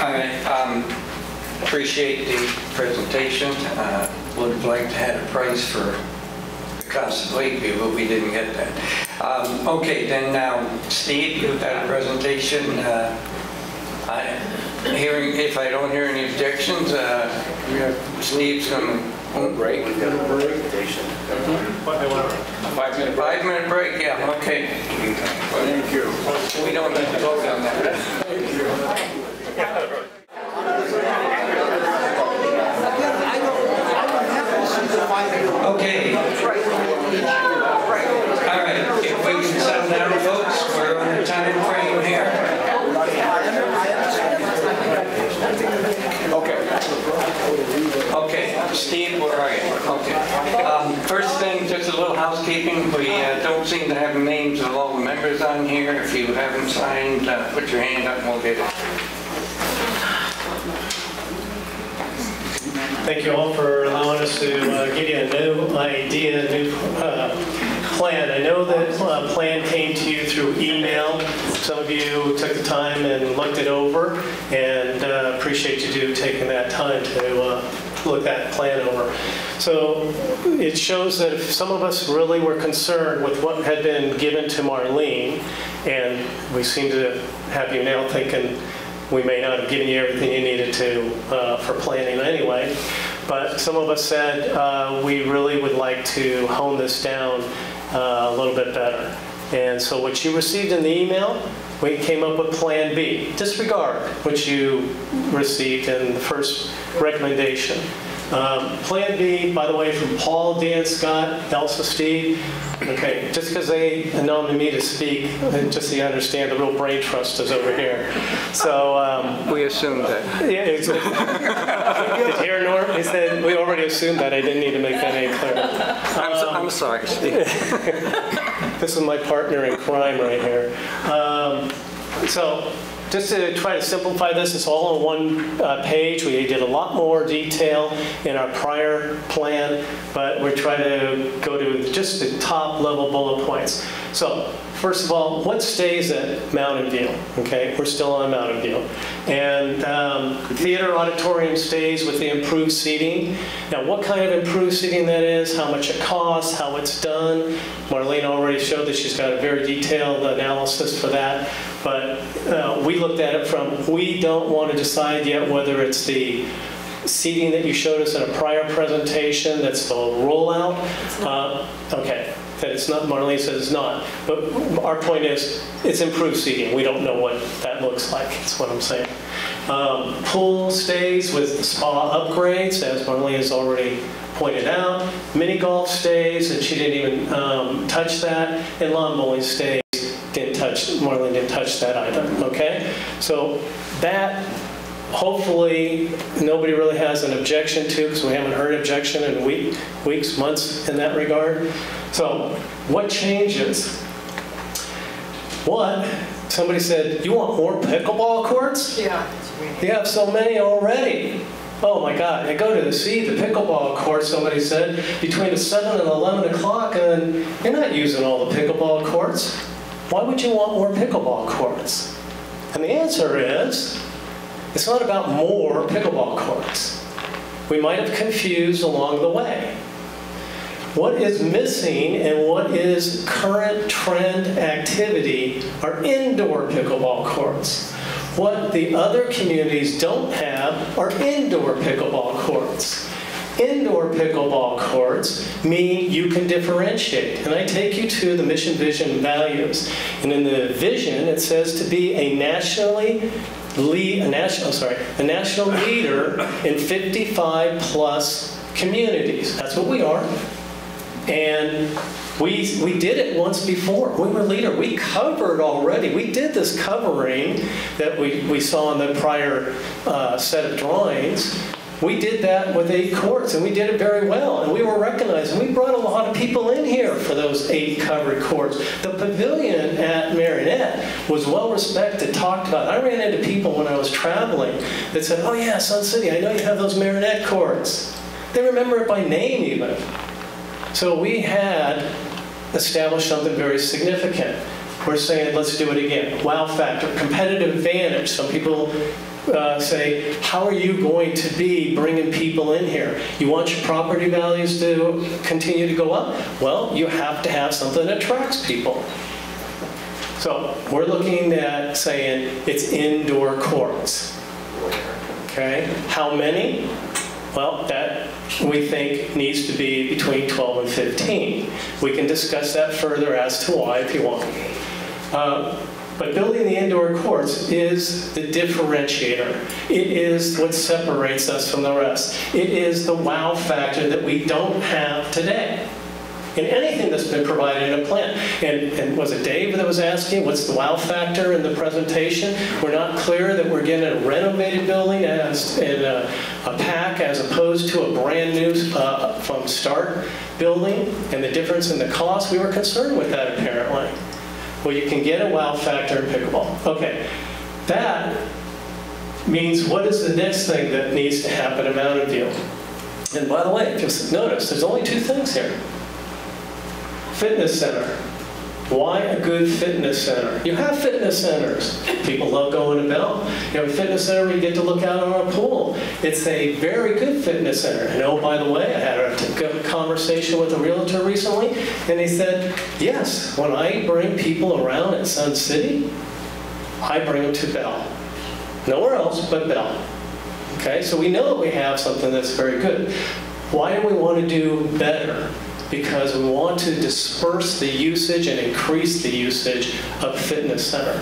I appreciate the presentation. Would have liked to have a price for the cost of Lakeview, but we didn't get that. Okay, then now, Steve, you've had a presentation. If I don't hear any objections, Steve's going to break. We've got a break. 5-minute break. 5-minute break, yeah, okay. Thank you. We don't need to vote on that. Okay. All right, if we can settle down, folks, we're on the time frame here. Okay, Steve, where are you? Okay. First thing, just a little housekeeping. We don't seem to have the names of all the members on here. If you haven't signed, put your hand up and we'll get it. Thank you all for allowing us to give you a new idea, a new plan. I know that plan came to you through email. Some of you took the time and looked it over, and appreciate you taking that time to look that plan over. So it shows that if some of us really were concerned with what had been given to Marlene, and we seem to have you now thinking we may not have given you everything you needed to for planning anyway, but some of us said we really would like to hone this down a little bit better. And so what you received in the email, we came up with Plan B. Disregard what you received in the first recommendation. Plan B, by the way, from Paul, Dan, Scott, Elsa, Steve. Okay, just because they nominated me to speak, just so you understand, the real brain trust is over here. So we assumed that. Yeah, did you hear Norm? He said we already assumed that. I didn't need to make that any clearer. I'm sorry, Steve. This is my partner in crime right here. So just to try to simplify this, it's all on one page. We did a lot more detail in our prior plan, but we're trying to go to just the top level bullet points. So first of all, what stays at Mountain View? Okay, we're still on Mountain View. And theater auditorium stays with the improved seating. Now, what kind of improved seating that is, how much it costs, how it's done. Marlene already showed that she's got a very detailed analysis for that. But we looked at it from, we don't want to decide yet whether it's the seating that you showed us in a prior presentation, that's the rollout. Okay, that it's not, Marlene says it's not. But our point is, it's improved seating. We don't know what that looks like, that's what I'm saying. Pool stays with spa upgrades, as Marlene has already pointed out. Mini golf stays, and she didn't even touch that. And lawn bowling stays. Marlene didn't touch that either, okay? So that, hopefully, nobody really has an objection to, because we haven't heard objection in weeks, months in that regard. So what changes? What Somebody said, you want more pickleball courts? Yeah. You have so many already. Oh my God, I go to see the pickleball court, somebody said, between 7 and 11 o'clock, and you're not using all the pickleball courts. Why would you want more pickleball courts? And the answer is, it's not about more pickleball courts. We might have confused along the way. What is missing and what is current trend activity are indoor pickleball courts. What the other communities don't have are indoor pickleball courts. Indoor pickleball courts mean you can differentiate. And I take you to the mission, vision, and values. And in the vision, it says to be a national leader in 55 plus communities. That's what we are. And we did it once before. We were leader. We covered already. We did this covering that we saw in the prior set of drawings. We did that with 8 courts, and we did it very well. And we were recognized. And we brought a lot of people in here for those 8 covered courts. The pavilion at Marinette was well respected, talked about. I ran into people when I was traveling that said, oh yeah, Sun City, I know you have those Marinette courts. They remember it by name even. So we had established something very significant. We're saying, let's do it again. Wow factor, competitive advantage. Some people say, how are you going to be bringing people in here? You want your property values to continue to go up? Well, you have to have something that attracts people. So we're looking at saying it's indoor courts. Okay, how many? Well, that we think needs to be between 12 and 15. We can discuss that further as to why if you want. But building the indoor courts is the differentiator. It is what separates us from the rest. It is the wow factor that we don't have today in anything that's been provided in a plan. And was it Dave that was asking, what's the wow factor in the presentation? We're not clear that we're getting a renovated building as in a pack as opposed to a brand new from start building, and the difference in the cost. We were concerned with that apparently. Well, you can get a wow factor in pickleball. Okay, that means what is the next thing that needs to happen in Mountain View? And by the way, just notice, there's only 2 things here. Fitness center. Why a good fitness center? You have fitness centers. People love going to Bell. You have a fitness center where you get to look out on a pool. It's a very good fitness center. And oh, by the way, I had a conversation with a realtor recently, and he said, yes, when I bring people around at Sun City, I bring them to Bell. Nowhere else but Bell. Okay, so we know that we have something that's very good. Why do we want to do better? Because we want to disperse the usage and increase the usage of fitness center.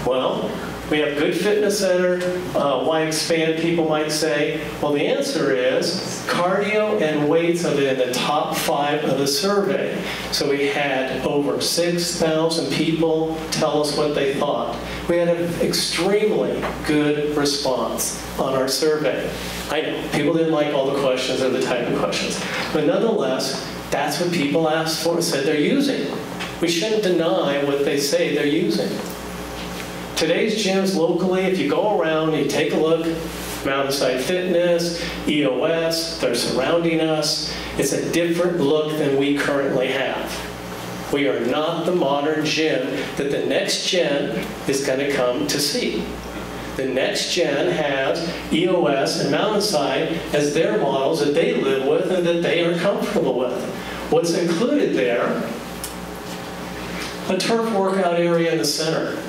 Well, we have good fitness center. Why expand, people might say? Well, the answer is cardio and weights are in the top 5 of the survey. So we had over 6,000 people tell us what they thought. We had an extremely good response on our survey. I know, people didn't like all the questions or the type of questions. But nonetheless, that's what people asked for, said they're using. We shouldn't deny what they say they're using. Today's gyms locally, if you go around and you take a look, Mountainside Fitness, EOS, they're surrounding us. It's a different look than we currently have. We are not the modern gym that the next gen is going to come to see. The next gen has EOS and Mountainside as their models that they live with and that they are comfortable with. What's included there? A turf workout area in the center.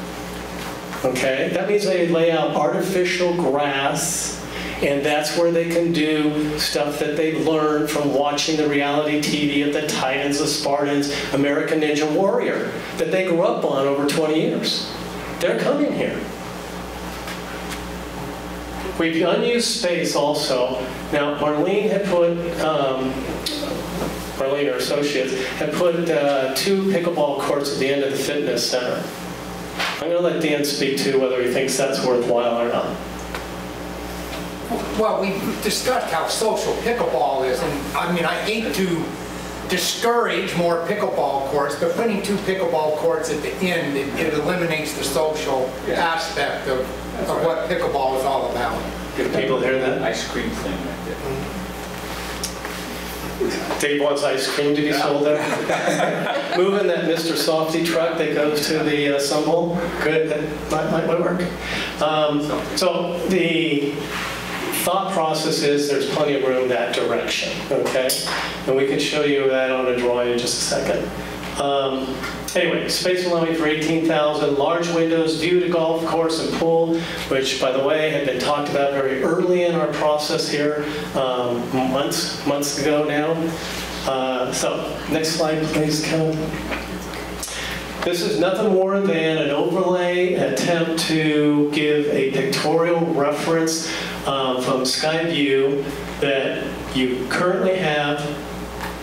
Okay, that means they lay out artificial grass, and that's where they can do stuff that they learned from watching the reality TV of the Titans, the Spartans, American Ninja Warrior, that they grew up on over 20 years. They're coming here. We've unused space also. Now, Marlene had put, Marlene, her associates, had put 2 pickleball courts at the end of the fitness center. I'm going to let Dan speak to whether he thinks that's worthwhile or not. Well, we discussed how social pickleball is, and I mean, I hate to discourage more pickleball courts, but putting 2 pickleball courts at the end, it eliminates the social aspect of what pickleball is all about. Good people hear that? Ice cream thing right there. Dave wants ice cream to be sold there. Moving that Mr. Softy truck that goes to the Sun Bowl. Good, that might work. So the thought process is there's plenty of room that direction, okay? And we can show you that on a drawing in just a second. Anyway, space allowing for 18,000, large windows, view to golf course and pool, which, by the way, had been talked about very early in our process here, months ago now. So, next slide, please, Kevin. This is nothing more than an overlay attempt to give a pictorial reference from Skyview that you currently have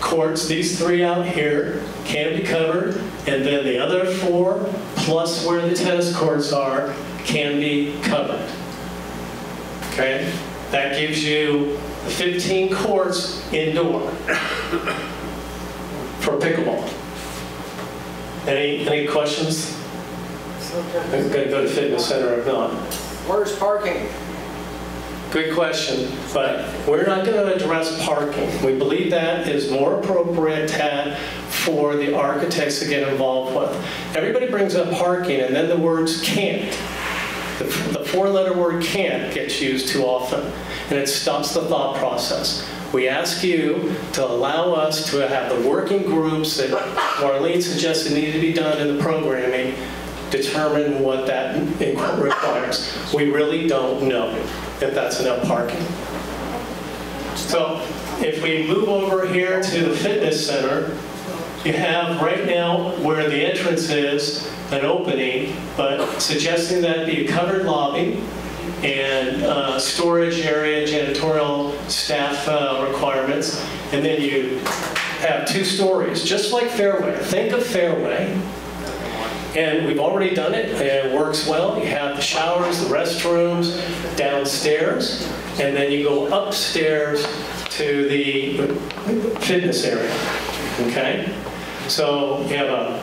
courts, these 3 out here can be covered, and then the other 4 plus where the tennis courts are can be covered. Okay? That gives you 15 courts indoor for pickleball. Any questions? I'm going to go to fitness center if not. Where's parking? Good question, but we're not going to address parking. We believe that is more appropriate, Tad, for the architects to get involved with. Everybody brings up parking, and then the words can't. The 4-letter word can't gets used too often, and it stops the thought process. We ask you to allow us to have the working groups that Marlene suggested need to be done in the programming determine what that requires. We really don't know if that's enough parking. So if we move over here to the fitness center, you have right now where the entrance is an opening, but suggesting that be a covered lobby and storage area, janitorial staff requirements, and then you have 2 stories, just like Fairway. Think of Fairway. And we've already done it, and it works well. You have the showers, the restrooms downstairs, and then you go upstairs to the fitness area, okay? So you have a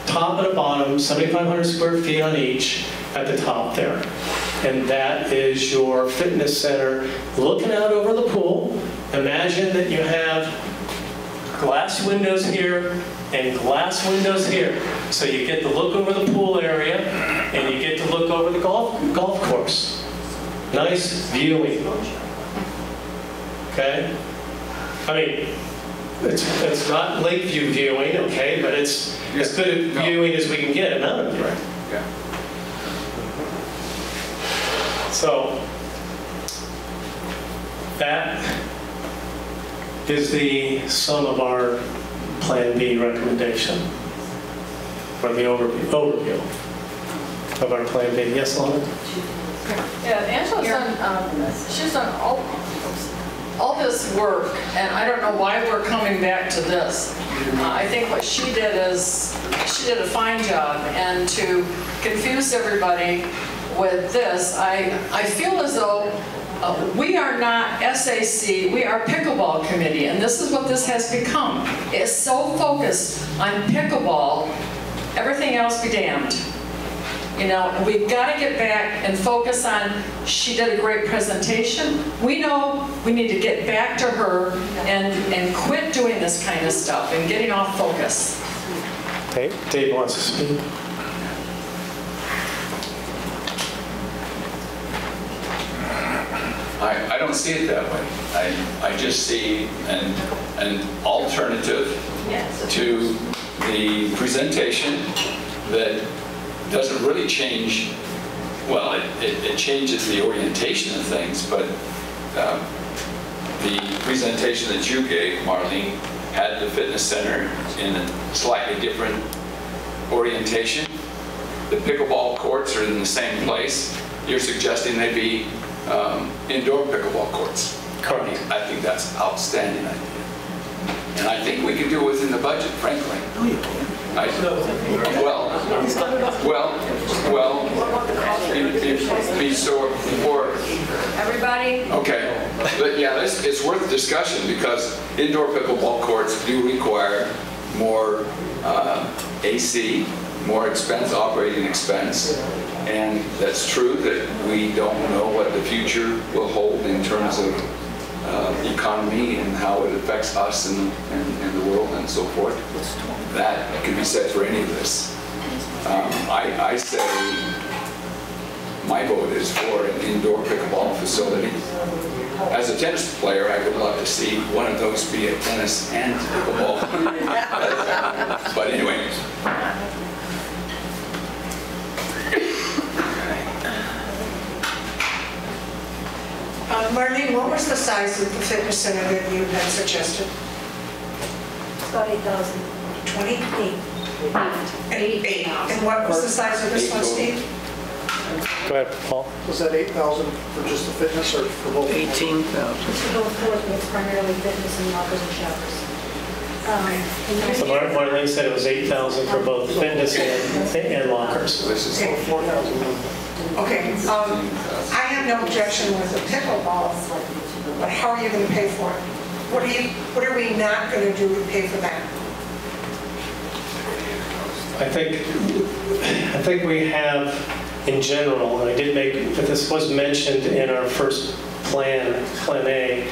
top and a bottom, 7,500 square feet on each at the top there. And that is your fitness center looking out over the pool. Imagine that you have glass windows here and glass windows here. So you get to look over the pool area and you get to look over the golf course. Nice viewing. Okay? I mean, it's not Lakeview viewing, okay, but it's as good a viewing as we can get out of here. Yeah. So that is the sum of our Plan B recommendation, or the overview of our Plan B. Yes, Lana? Yeah, Angela's done, she's done all this work, and I don't know why we're coming back to this. I think what she did is, she did a fine job, and to confuse everybody with this, I feel as though we are not SAC, we are pickleball committee, and this is what this has become. It's so focused on pickleball, everything else be damned. You know, we've got to get back and focus on, she did a great presentation. We know we need to get back to her and quit doing this kind of stuff and getting off focus. Okay, Dave wants to speak. I don't see it that way. I just see an alternative to the presentation that doesn't really change, well, it changes the orientation of things, but the presentation that you gave, Marlene, had the fitness center in a slightly different orientation. The pickleball courts are in the same place. You're suggesting they be indoor pickleball courts. Correct. I think that's outstanding idea. And I think we can do it within the budget, frankly. Oh, you can. Everybody? Okay, but yeah, it's worth discussion because indoor pickleball courts do require more AC, more operating expense, and that's true that we don't know what the future will hold in terms of economy and how it affects us and the world and so forth. That can be said for any of this. I say my vote is for an indoor pickleball facility. As a tennis player, I would love to see one of those be a tennis and pickleball. But anyway. Marlene, what was the size of the fitness center that you had suggested? About 8,000. 28. 8. And what was the size of this one, Steve? Go ahead, Paul. Was that 8,000 for just the fitness or for both? 18,000. It's both floors, but it's primarily fitness and lockers and showers. So Marlene said it was 8,000 for both fitness and lockers. This is 4,000. Okay, I have no objection with the pickleball, but how are you going to pay for it? What are we not going to do to pay for that? I think we have, in general, and I did make, but this was mentioned in our first plan A,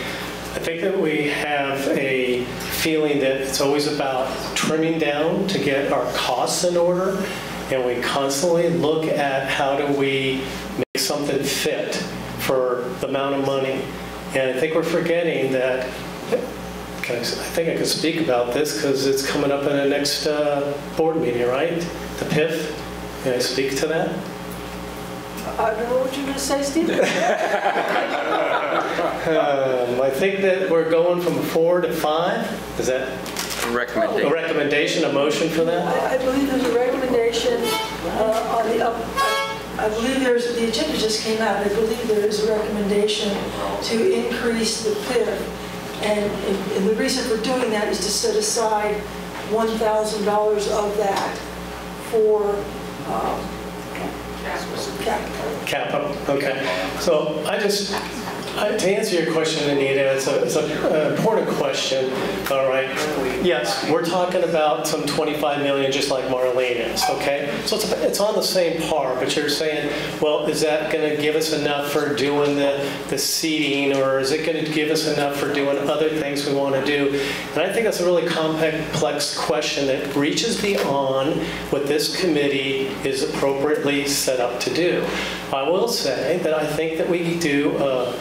I think that we have a feeling that it's always about trimming down to get our costs in order, and we constantly look at how do we make something fit for the amount of money. And I think we're forgetting that, I think I can speak about this because it's coming up in the next board meeting, right? The PIF, can I speak to that? I don't know what you're going to say, Steve. I think that we're going from 4 to 5. Is that A recommendation. a recommendation, a motion for that? I believe there's a recommendation on the up. I believe the agenda just came out. I believe there is a recommendation to increase the PIF. And the reason for doing that is to set aside $1,000 of that for Capital, okay. So to answer your question, Anita, it's an important question, all right? Yes, we're talking about some 25 million, just like Marlene is, okay? So it's on the same par, but you're saying, well, is that going to give us enough for doing the seating, or is it going to give us enough for doing other things we want to do? And I think that's a really complex question that reaches beyond what this committee is appropriately set up to do. I will say that I think that we do a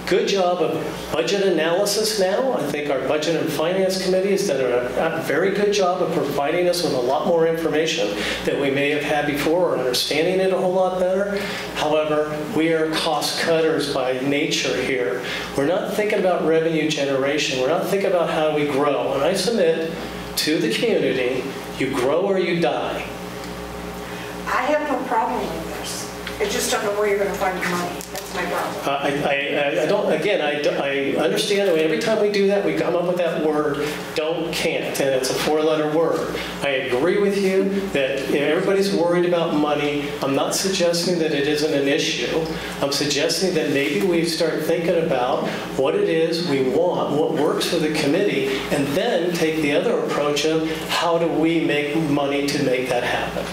good job of budget analysis now. I think our Budget and Finance Committee has done a very good job of providing us with a lot more information that we may have had before, or understanding it a whole lot better. However, we are cost cutters by nature here. We're not thinking about revenue generation. We're not thinking about how we grow. And I submit to the community, you grow or you die. I have no problem with this. I just don't know where you're going to find the money. That's my problem. I understand that every time we do that, we come up with that word, can't, and it's a 4-letter word. I agree with you that everybody's worried about money. I'm not suggesting that it isn't an issue. I'm suggesting that maybe we start thinking about what it is we want, what works for the committee, and then take the other approach of how do we make money to make that happen.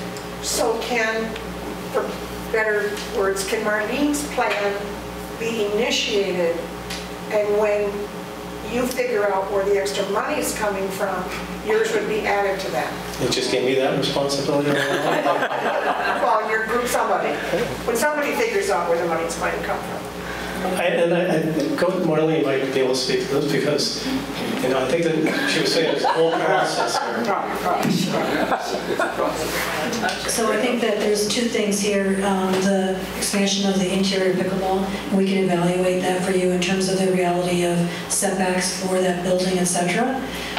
So for better words, can Marlene's plan be initiated, and when you figure out where the extra money is coming from, yours would be added to that? You just gave me that responsibility. Well, your group, somebody. When somebody figures out where the money's going to come from. Marlene might be able to speak to this because, I think that she was saying it's a whole process here. So I think that there's two things here. The expansion of the interior pickleball, and we can evaluate that for you in terms of the reality of setbacks for that building, etc.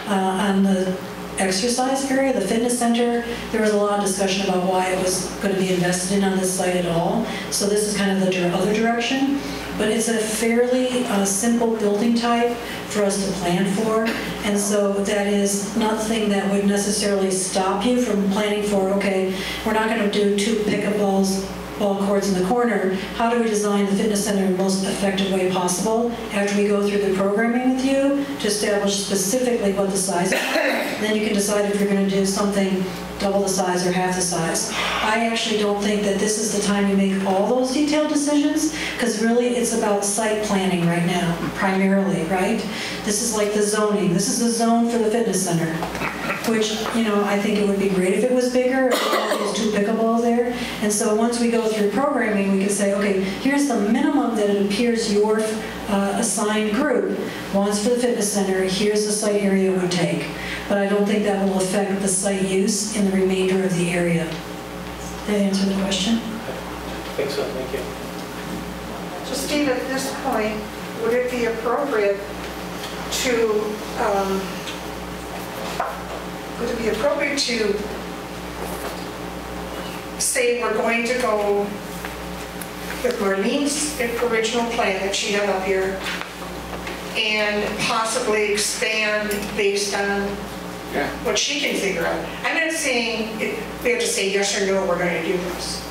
On the exercise area, the fitness center. There was a lot of discussion about why it was going to be invested in on this site at all. So this is kind of the other direction. But it's a fairly simple building type for us to plan for. And so that is nothing that would necessarily stop you from planning for, okay, we're not going to do 2 pickleball courts in the corner. How do we design the fitness center in the most effective way possible after we go through the programming with you to establish specifically what the size is? Then you can decide if you're going to do something double the size or half the size. I actually don't think that this is the time to make all those detailed decisions, because really it's about site planning right now, primarily, right? This is like the zoning. This is the zone for the fitness center, which, you know, I think it would be great if it was bigger, if there was 2 pickleballs there. And so once we go through programming, we can say, okay, here's the minimum that it appears your assigned group wants for the fitness center. Here's the site area it would take. But I don't think that will affect the site use in the remainder of the area. Did that answer the question? I think so, thank you. So Steve, at this point, would it be appropriate to say we're going to go with Marlene's original plan that she had up here and possibly expand based on what she can figure out? I'm not saying we have to say yes or no, we're going to do this.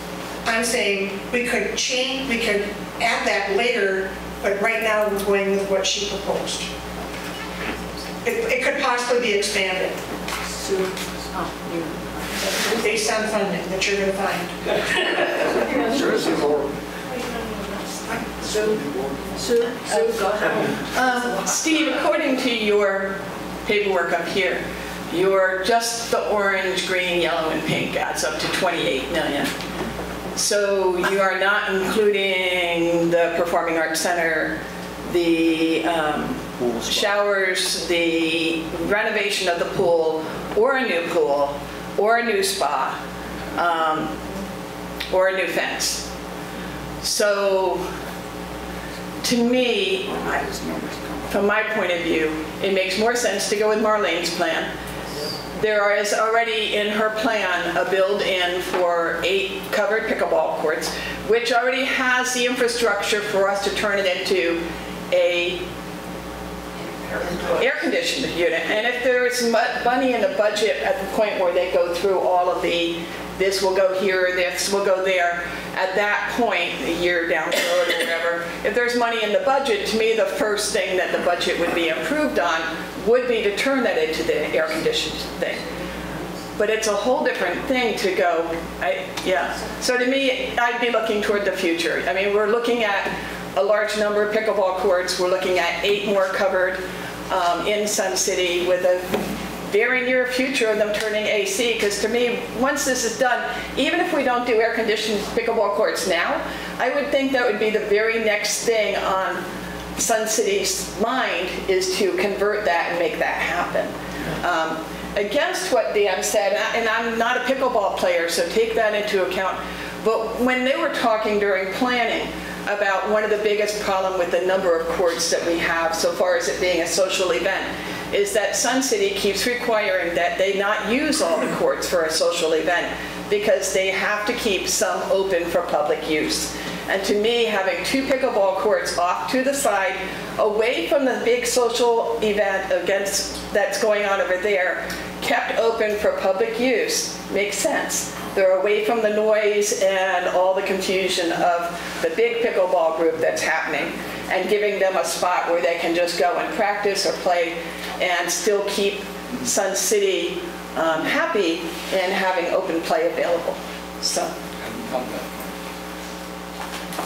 I'm saying we could change, we could add that later, but right now we're going with what she proposed. It could possibly be expanded. Based on funding that you're going to find. Sue, go ahead. Steve, according to your paperwork up here, just the orange, green, yellow, and pink adds up to 28 million. So you are not including the Performing Arts Center, the showers, the renovation of the pool, or a new pool, or a new spa, or a new fence. So to me, from my point of view, it makes more sense to go with Marlene's plan. There is already in her plan a build-in for 8 covered pickleball courts, which already has the infrastructure for us to turn it into a air-conditioned unit. And if there's money in the budget at the point where they go through all of this will go here, this will go there, at that point, a year down the road or whatever, if there's money in the budget, to me the first thing that the budget would be improved on would be to turn that into the air-conditioned thing. But it's a whole different thing to go, So to me, I'd be looking toward the future. I mean, we're looking at a large number of pickleball courts. We're looking at 8 more covered in Sun City with a very near future of them turning AC, because to me, once this is done, even if we don't do air-conditioned pickleball courts now, I would think that would be the very next thing on Sun City's mind, is to convert that and make that happen. Against what Dan said, and I'm not a pickleball player, so take that into account, but when they were talking during planning about one of the biggest problem with the number of courts that we have so far as it being a social event, is that Sun City keeps requiring that they not use all the courts for a social event because they have to keep some open for public use. And to me, having 2 pickleball courts off to the side, away from the big social event that's going on over there, kept open for public use, makes sense. They're away from the noise and all the confusion of the big pickleball group that's happening, and giving them a spot where they can just go and practice or play and still keep Sun City happy and having open play available. So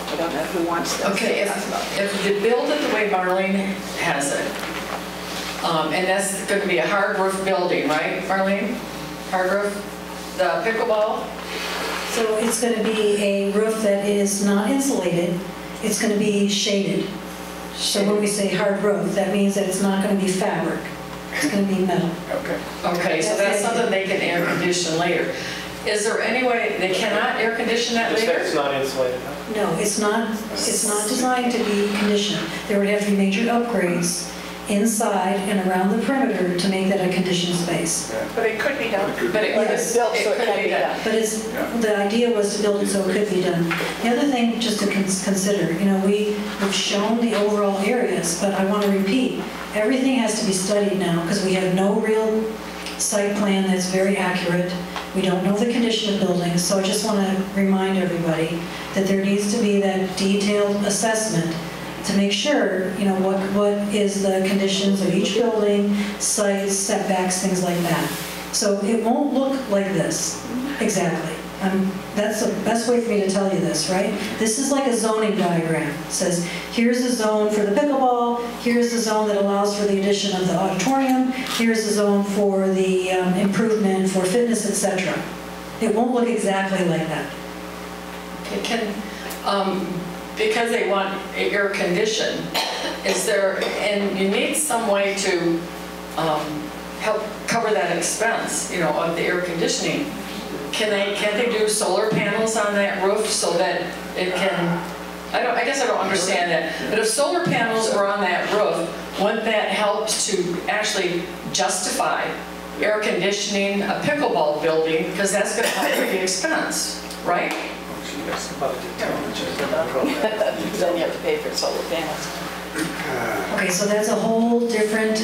I don't know who wants to. Okay, if you build it the way Marlene has it, and that's going to be a hard roof building, right, Marlene? Hard roof, the pickleball? So it's going to be a roof that is not insulated. It's going to be shaded. So when we say hard roof, that means that it's not going to be fabric. It's going to be metal. Okay. Okay, so that's something they can air condition later. Is there any way they cannot air condition that later? It's not insulated. No, it's not designed to be conditioned. There would have to be major upgrades inside and around the perimeter to make that a conditioned space. But it could be done. But it was built so it can be done. But the idea was to build it so it could be done. The other thing just to consider, we've shown the overall areas, but I want to repeat, everything has to be studied now because we have no real site plan that's very accurate. We don't know the condition of buildings, so I just want to remind everybody that there needs to be that detailed assessment to make sure, what is the conditions of each building, sites, setbacks, things like that. So it won't look like this, exactly. That's the best way for me to tell you this, right? This is like a zoning diagram. It says, here's the zone for the pickleball, here's the zone that allows for the addition of the auditorium, here's the zone for the improvement for fitness, etc. It won't look exactly like that. Because they want air conditioned, and you need some way to help cover that expense, of the air conditioning. Can't they do solar panels on that roof so that it can, I guess I don't understand that, but if solar panels were on that roof, wouldn't that help to actually justify air conditioning a pickleball building, because that's going to help with the expense, right? Then you have to pay for solar panels. Okay, so that's a whole different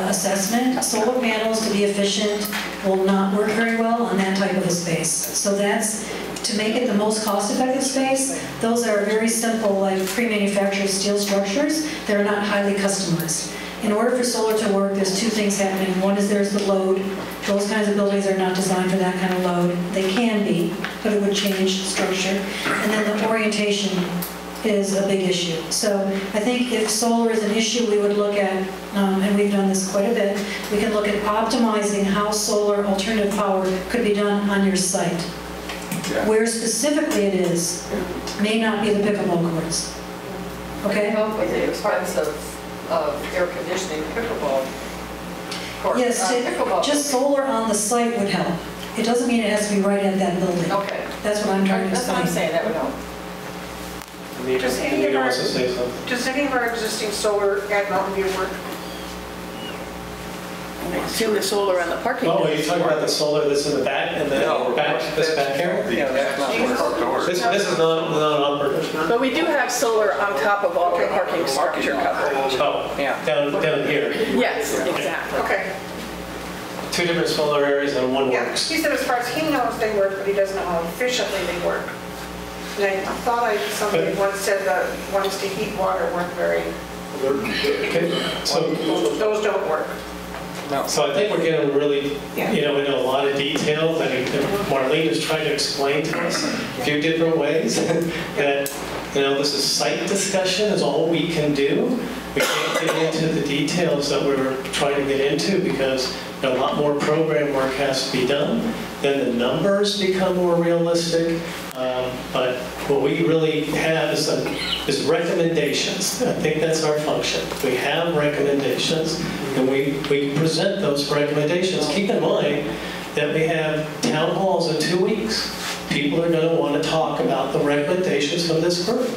assessment. Solar panels, to be efficient, will not work very well on that type of a space. So that's, to make it the most cost-effective space, those are very simple, like pre-manufactured steel structures. They're not highly customized. In order for solar to work, there's two things happening. One is there's the load. Those kinds of buildings are not designed for that kind of load. They can be, but it would change structure. And then the orientation is a big issue. So I think if solar is an issue, we would look at, and we've done this quite a bit, we can look at optimizing how solar alternative power could be done on your site. Yeah. Where specifically it is, may not be the pickleball courts. Okay? Help with the expense of air conditioning pickleball courts. Yes, just solar on the site would help. It doesn't mean it has to be right at that building. Okay. That's what I'm trying to explain. That's what I'm saying, that would help. Does any of our existing solar at Mountain View work? I assume the solar on the parking lot. Oh, are you talking about the solar that's in the back and then this back here? Yeah, that's not working. This is non-operative. But we do have solar on top of all the parking structure coverage. Oh, Yeah. down here. Yes, exactly. Okay. Two different solar areas and one Yeah, works. he said as far as he knows they work, but he doesn't know how efficiently they work. And I thought somebody once said the ones to heat water weren't very, Okay, so those don't work. So I think we're getting really, in a lot of detail. I think Marlene is trying to explain to us a few different ways that, this is site discussion is all we can do. We can't get into the details that we were trying to get into because a lot more program work has to be done. Then the numbers become more realistic. But what we really have is recommendations. I think that's our function. We have recommendations, and we present those recommendations. Keep in mind that we have town halls in 2 weeks. People are going to want to talk about the recommendations from this group.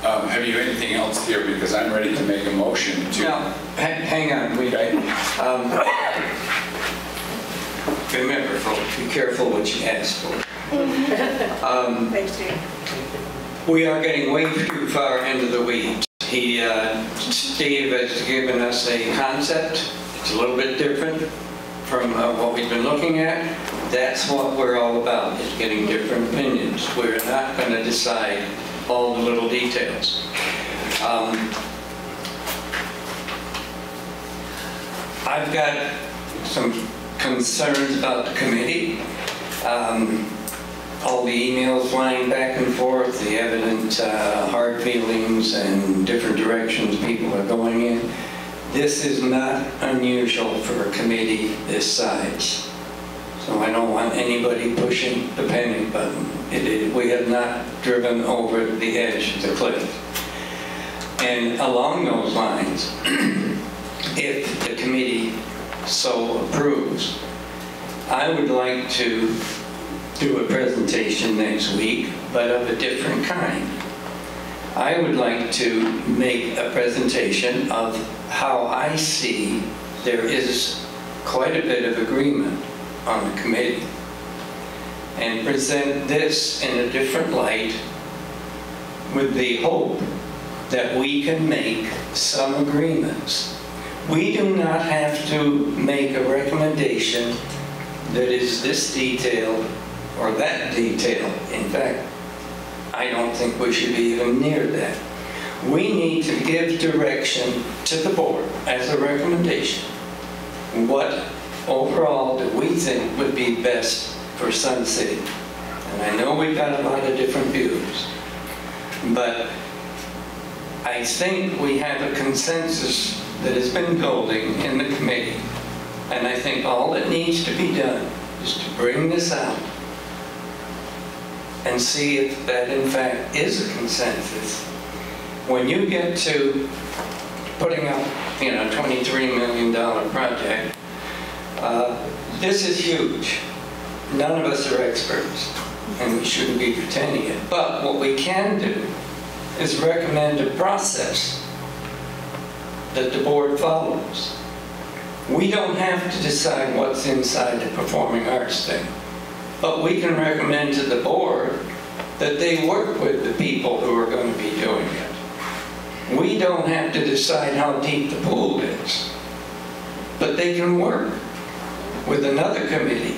Have you anything else here? Because I'm ready to make a motion to... No, hang on, remember, folks, be careful what you ask for. Thanks, Steve. We are getting way too far into the weeds. Steve has given us a concept. It's a little bit different from what we've been looking at. That's what we're all about, is getting different opinions. We're not going to decide all the little details. I've got some concerns about the committee. All the emails flying back and forth, the evident hard feelings and different directions people are going in. This is not unusual for a committee this size. So I don't want anybody pushing the panic button. We have not driven over the edge of the cliff. And along those lines, if the committee so approves, I would like to do a presentation next week, but of a different kind. I would like to make a presentation of how I see, there is quite a bit of agreement on the committee, and present this in a different light with the hope that we can make some agreements. We do not have to make a recommendation that is this detailed or that detailed. In fact, I don't think we should be even near that. We need to give direction to the board as a recommendation. What overall do we think would be best for Sun City? And I know we've got a lot of different views, but I think we have a consensus that has been building in the committee. And I think all that needs to be done is to bring this out and see if that in fact is a consensus. When you get to putting up, you know, $23 million project, this is huge. None of us are experts, and we shouldn't be pretending it. But what we can do is recommend a process that the board follows. We don't have to decide what's inside the performing arts thing, but we can recommend to the board that they work with the people who are going to be doing it. We don't have to decide how deep the pool is, but they can work with another committee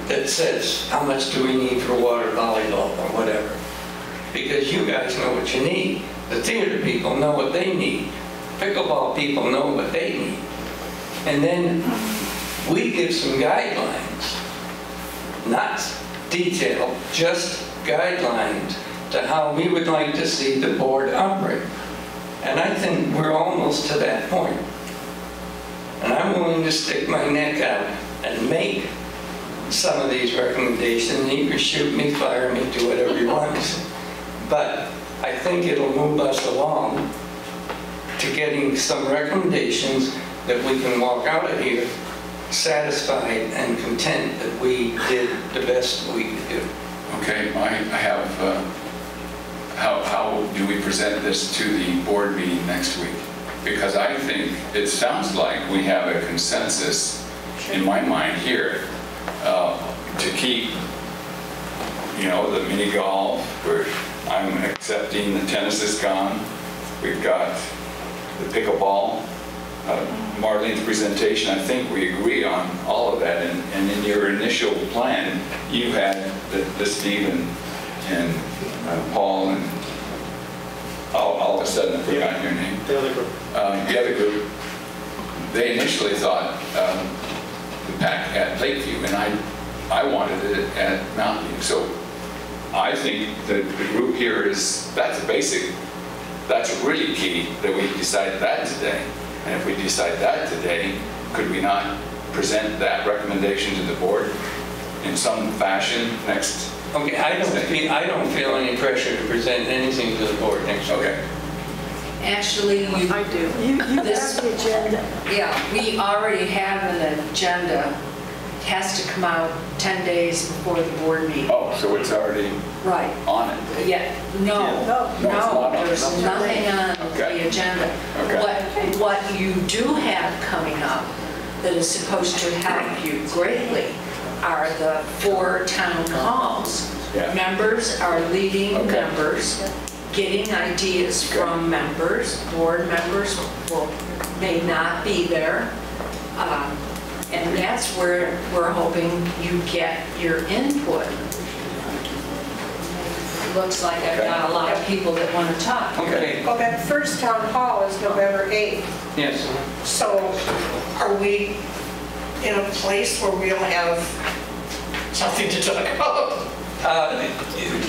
that says, how much do we need for water volleyball or whatever? Because you guys know what you need. The theater people know what they need. Pickleball people know what they need. And then we give some guidelines, not detail, just guidelines to how we would like to see the board operate. And I think we're almost to that point. And I'm willing to stick my neck out and make some of these recommendations. You can shoot me, fire me, do whatever you want. But I think it'll move us along to getting some recommendations that we can walk out of here satisfied and content that we did the best we could do. Okay, I have, how do we present this to the board meeting next week? Because I think it sounds like we have a consensus in my mind here to keep, you know, the mini golf, where I'm accepting the tennis is gone. We've got the pickleball. Marlene's presentation, I think we agree on all of that. And in your initial plan, you had the Steve and Paul and all of a sudden I forgot your name. The other group. The other group, they initially thought the pack at Lakeview, and I wanted it at Mountain View. So I think that the group here is, that's a basic, that's really key that we decide that today. And if we decide that today, could we not present that recommendation to the board in some fashion next? Okay, I don't feel any pressure to present anything to the board next week. Okay. Actually, I do. You have the agenda. Yeah, we already have an agenda. It has to come out 10 days before the board meeting. Oh, so it's already right on it? Yeah, no, there's nothing on the agenda. Okay. What you do have coming up that is supposed to help you greatly are the 4 town halls. Yeah. Members are leading members, getting ideas from members. Board members may not be there. And that's where we're hoping you get your input. Looks like I've got a lot of people that want to talk. Okay. Well, that first town hall is November 8th. Yes. So are we in a place where we'll have something to talk about?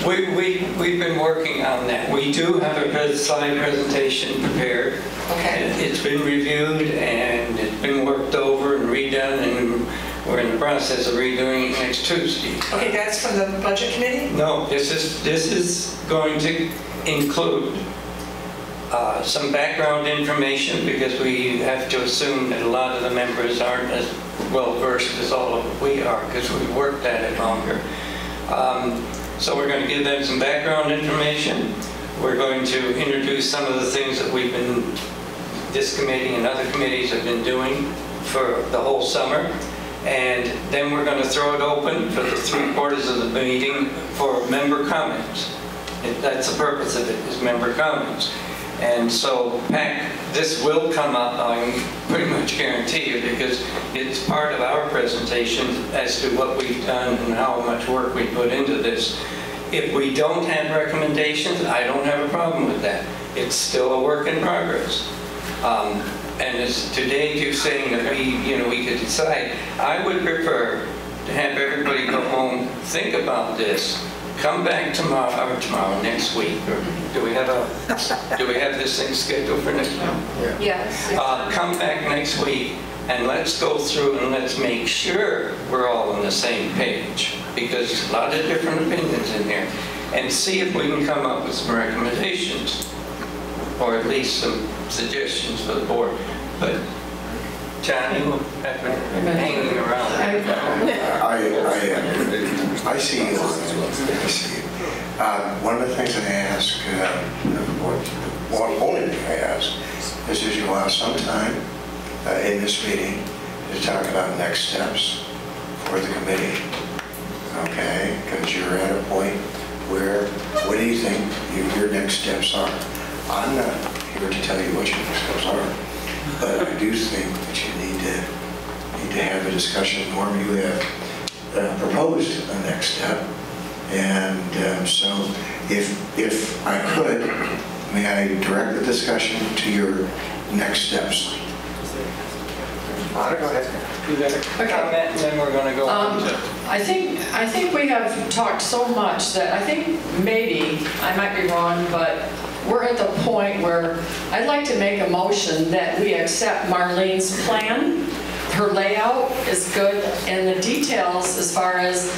We've been working on that. We do have a slide presentation prepared. Okay. It's been reviewed and it's been worked over and redone, and we're in the process of redoing it next Tuesday. Okay, that's from the budget committee? No, this is going to include some background information, because we have to assume that a lot of the members aren't as well versed as all of we are, because we've worked at it longer. So we're going to give them some background information. We're going to introduce some of the things that we've been this committee and other committees have been doing for the whole summer. And then we're going to throw it open for the 3/4 of the meeting for member comments. That's the purpose of it, is member comments. And so, Pat, this will come up, I can pretty much guarantee you, because it's part of our presentation as to what we've done and how much work we put into this. If we don't have recommendations, I don't have a problem with that. It's still a work in progress. And as to Dave, you're saying that we could decide, I would prefer to have everybody go home, think about this, come back tomorrow, next week, or do we have this thing scheduled for next week? Yes. Come back next week and let's go through and let's make sure we're all on the same page, because there's a lot of different opinions in here, and see if we can come up with some recommendations, or at least some suggestions for the board. But John, you have been hanging around. I see you. I see you. One of the things I ask, only thing I ask, is that you allow some time in this meeting to talk about next steps for the committee. Okay? Because you're at a point where, what do you think your next steps are? I'm not here to tell you what your next steps are, but I do think that you need to have a discussion. Norm, you have proposed a next step, and so if I could, may I direct the discussion to your next steps? Go ahead. You got a comment, and then we're going to go on to... I think we have talked so much that I think maybe, I might be wrong, but we're at the point where I'd like to make a motion that we accept Marlene's plan. Her layout is good, and the details as far as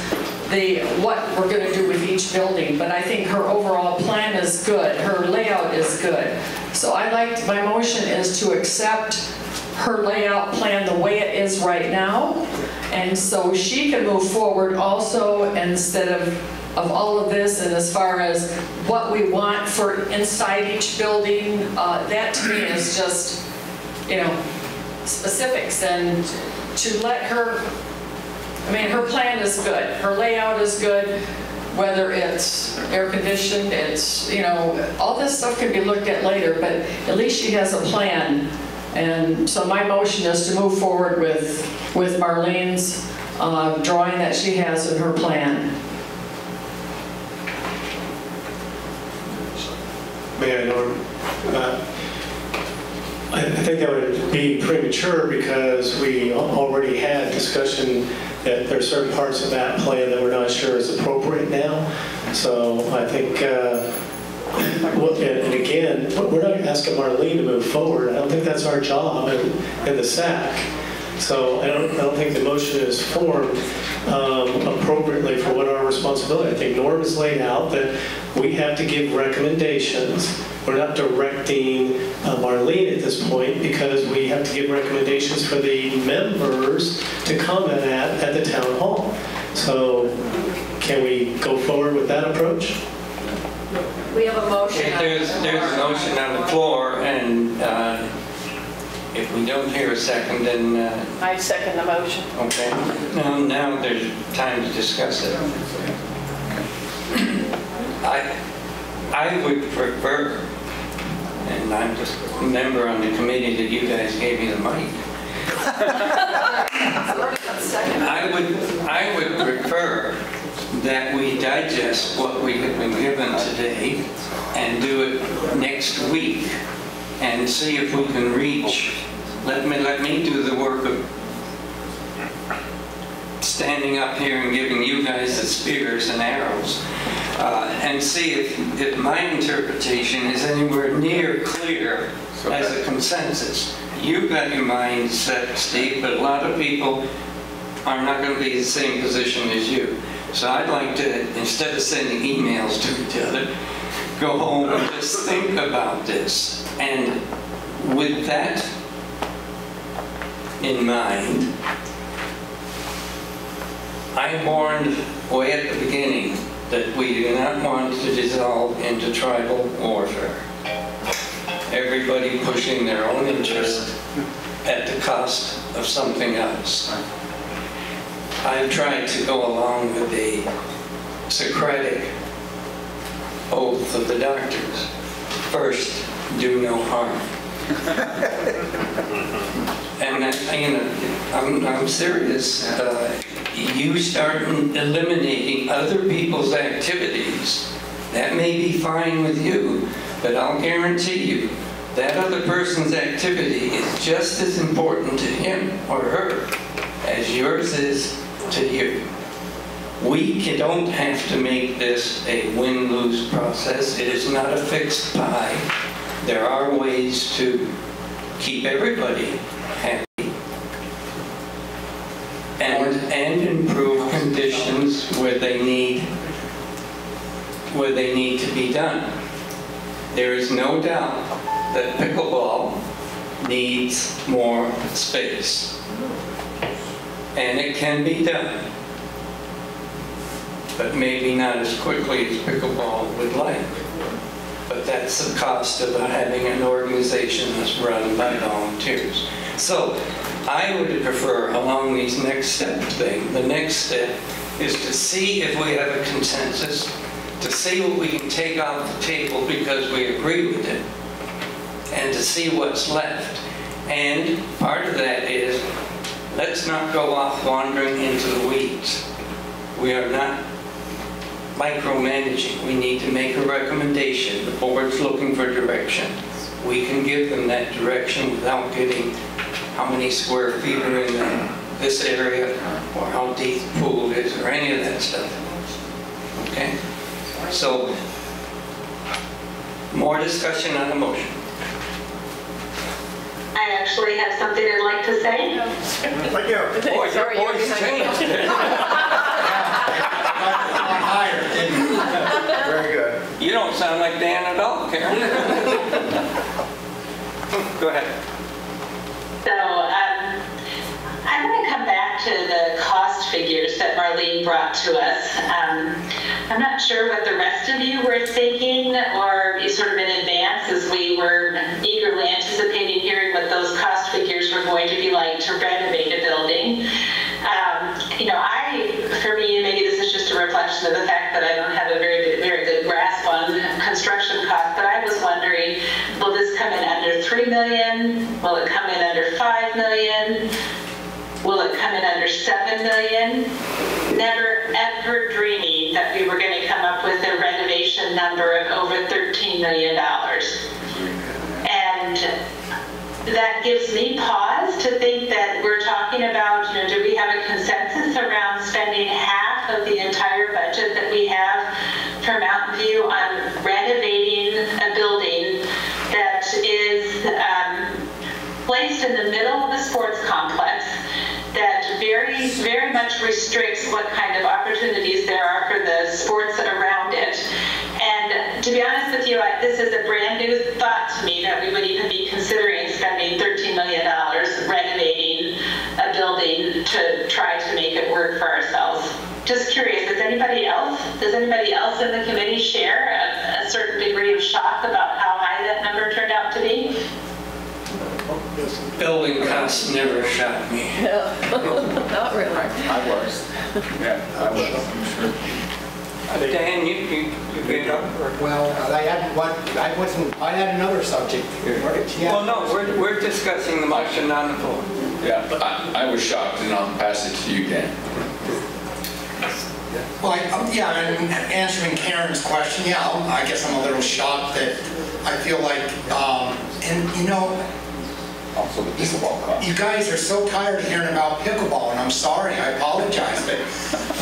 what we're going to do with each building, but I think her overall plan is good. Her layout is good. So my motion is to accept her layout plan the way it is right now, and so she can move forward also instead of all of this, and as far as what we want for inside each building, that to me is just, specifics, and to let her, her plan is good, her layout is good, whether it's air conditioned, it's, all this stuff can be looked at later, but at least she has a plan. And so my motion is to move forward with Marlene's drawing that she has in her plan. May I, Norm? I think that would be premature because we already had discussion that there are certain parts of that plan that we're not sure is appropriate now. So I think, and again, we're not asking Marlene to move forward. I don't think that's our job in the SAC. So I don't think the motion is formed appropriately for what our responsibility. I think Norm has laid out that we have to give recommendations. We're not directing Marlene at this point because we have to give recommendations for the members to comment at the town hall. So can we go forward with that approach? We have a motion. There's a motion on the floor, and if we don't hear a second, then... I second the motion. Okay. Now there's time to discuss it. I would prefer, and I'm just a member on the committee that you guys gave me the mic. I would prefer that we digest what we have been given today and do it next week and see if we can reach. Let me do the work of standing up here and giving you guys the spears and arrows, and see if my interpretation is anywhere near clear as a consensus. You've got your mind set, Steve, but a lot of people are not going to be in the same position as you. So I'd like to, instead of sending emails to each other, go home and just think about this. And with that in mind, I warned way at the beginning that we do not want to dissolve into tribal warfare. everybody pushing their own interest at the cost of something else. I've tried to go along with the Socratic oath of the doctors. First, do no harm. And I'm serious. You start eliminating other people's activities. That may be fine with you, but I'll guarantee you that other person's activity is just as important to him or her as yours is to you. We don't have to make this a win-lose process. It is not a fixed pie. There are ways to keep everybody happy and improve conditions where they need to be done. There is no doubt that pickleball needs more space, and it can be done, but maybe not as quickly as pickleball would like. But that's the cost of having an organization that's run by volunteers. So I would prefer, along these next step thing, the next step is to see if we have a consensus, to see what we can take off the table because we agree with it, and to see what's left. And part of that is, let's not go off wandering into the weeds. We are not micromanaging. We need to make a recommendation. The board's looking for direction. We can give them that direction without getting how many square feet are in this area, or how deep the pool is, or any of that stuff. Okay? So, more discussion on the motion. I actually have something I'd like to say. Thank you. Boy, your voice changed. Very good. You don't sound like Dan at all, Karen. Go ahead. So I want to come back to the cost figures that Marlene brought to us. I'm not sure what the rest of you were thinking or sort of in advance as we were eagerly anticipating hearing what those cost figures were going to be like to renovate a building. For me, maybe this is just a reflection of the fact that I don't have a very good grasp on construction costs, but I was wondering, will this come in under $3 million? Will it come in under $5 million? Will it come in under $7 million? Never ever dreaming that we were going to come up with a renovation number of over $13 million. And that gives me pause to think that we're talking about, do we have a consensus around spending half of the entire budget that we have for Mountain View on renovating a building that is placed in the middle of a sports complex that very, very much restricts what kind of opportunities there are for the sports around it. And to be honest with you, this is a brand new thought to me that we would even be considering spending $13 million renovating a building to try to make it work for ourselves. Just curious, does anybody else in the committee share a certain degree of shock about how high that number turned out to be? Building costs never shocked me. No, not really. I was. Yeah, I was. I'm sure. Dan, you get up? Well, I had another subject. Well, no, we're discussing the motion on the floor. Yeah, I was shocked, and I'll pass it to you, Dan. Well, and answering Karen's question, I guess I'm a little shocked that I feel like, Also the pickleball cost. you guys are so tired of hearing about pickleball, and I'm sorry, I apologize, but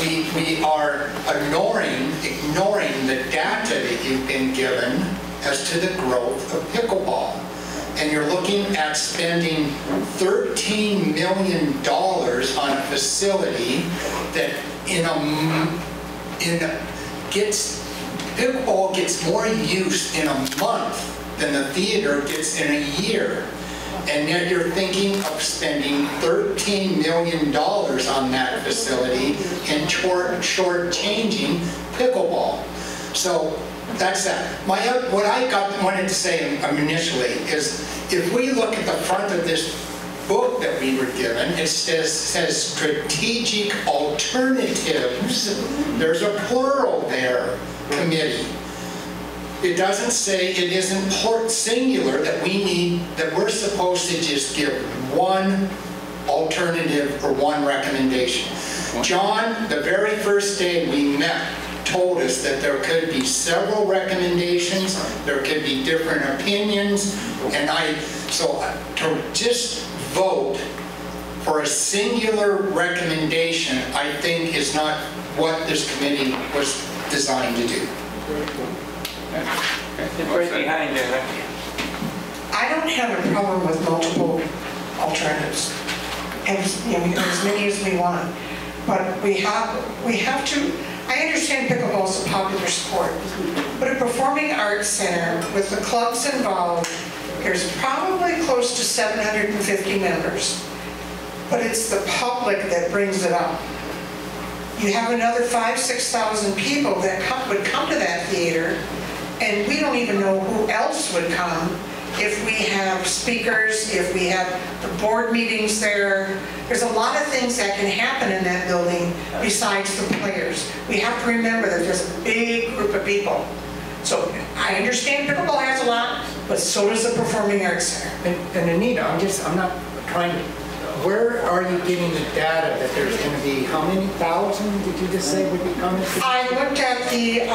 we are ignoring the data that you've been given as to the growth of pickleball. And you're looking at spending $13 million on a facility that pickleball gets more use in a month than the theater gets in a year. And yet you're thinking of spending $13 million on that facility and short-changing pickleball. So that's that. What I wanted to say initially is, if we look at the front of this book that we were given, it says strategic alternatives. There's a plural there, committee. It doesn't say, it isn't singular that we're supposed to just give one alternative or one recommendation. John, the very first day we met, told us that there could be several recommendations, there could be different opinions, and so to just vote for a singular recommendation, I think is not what this committee was designed to do. Right behind you. I don't have a problem with multiple alternatives, as many as we want. But we have to, I understand pickleball is a popular sport, but a performing arts center with the clubs involved, there's probably close to 750 members. But it's the public that brings it up. You have another 5,000–6,000 people that would come to that theater, and we don't even know who else would come if we have speakers, if we have the board meetings there. There's a lot of things that can happen in that building besides the players. We have to remember that there's a big group of people. So I understand pickleball has a lot, but so does the Performing Arts Center. And Anita, I'm not trying to, where are you getting the data that there's going to be, how many thousand did you just say would be coming? I looked at the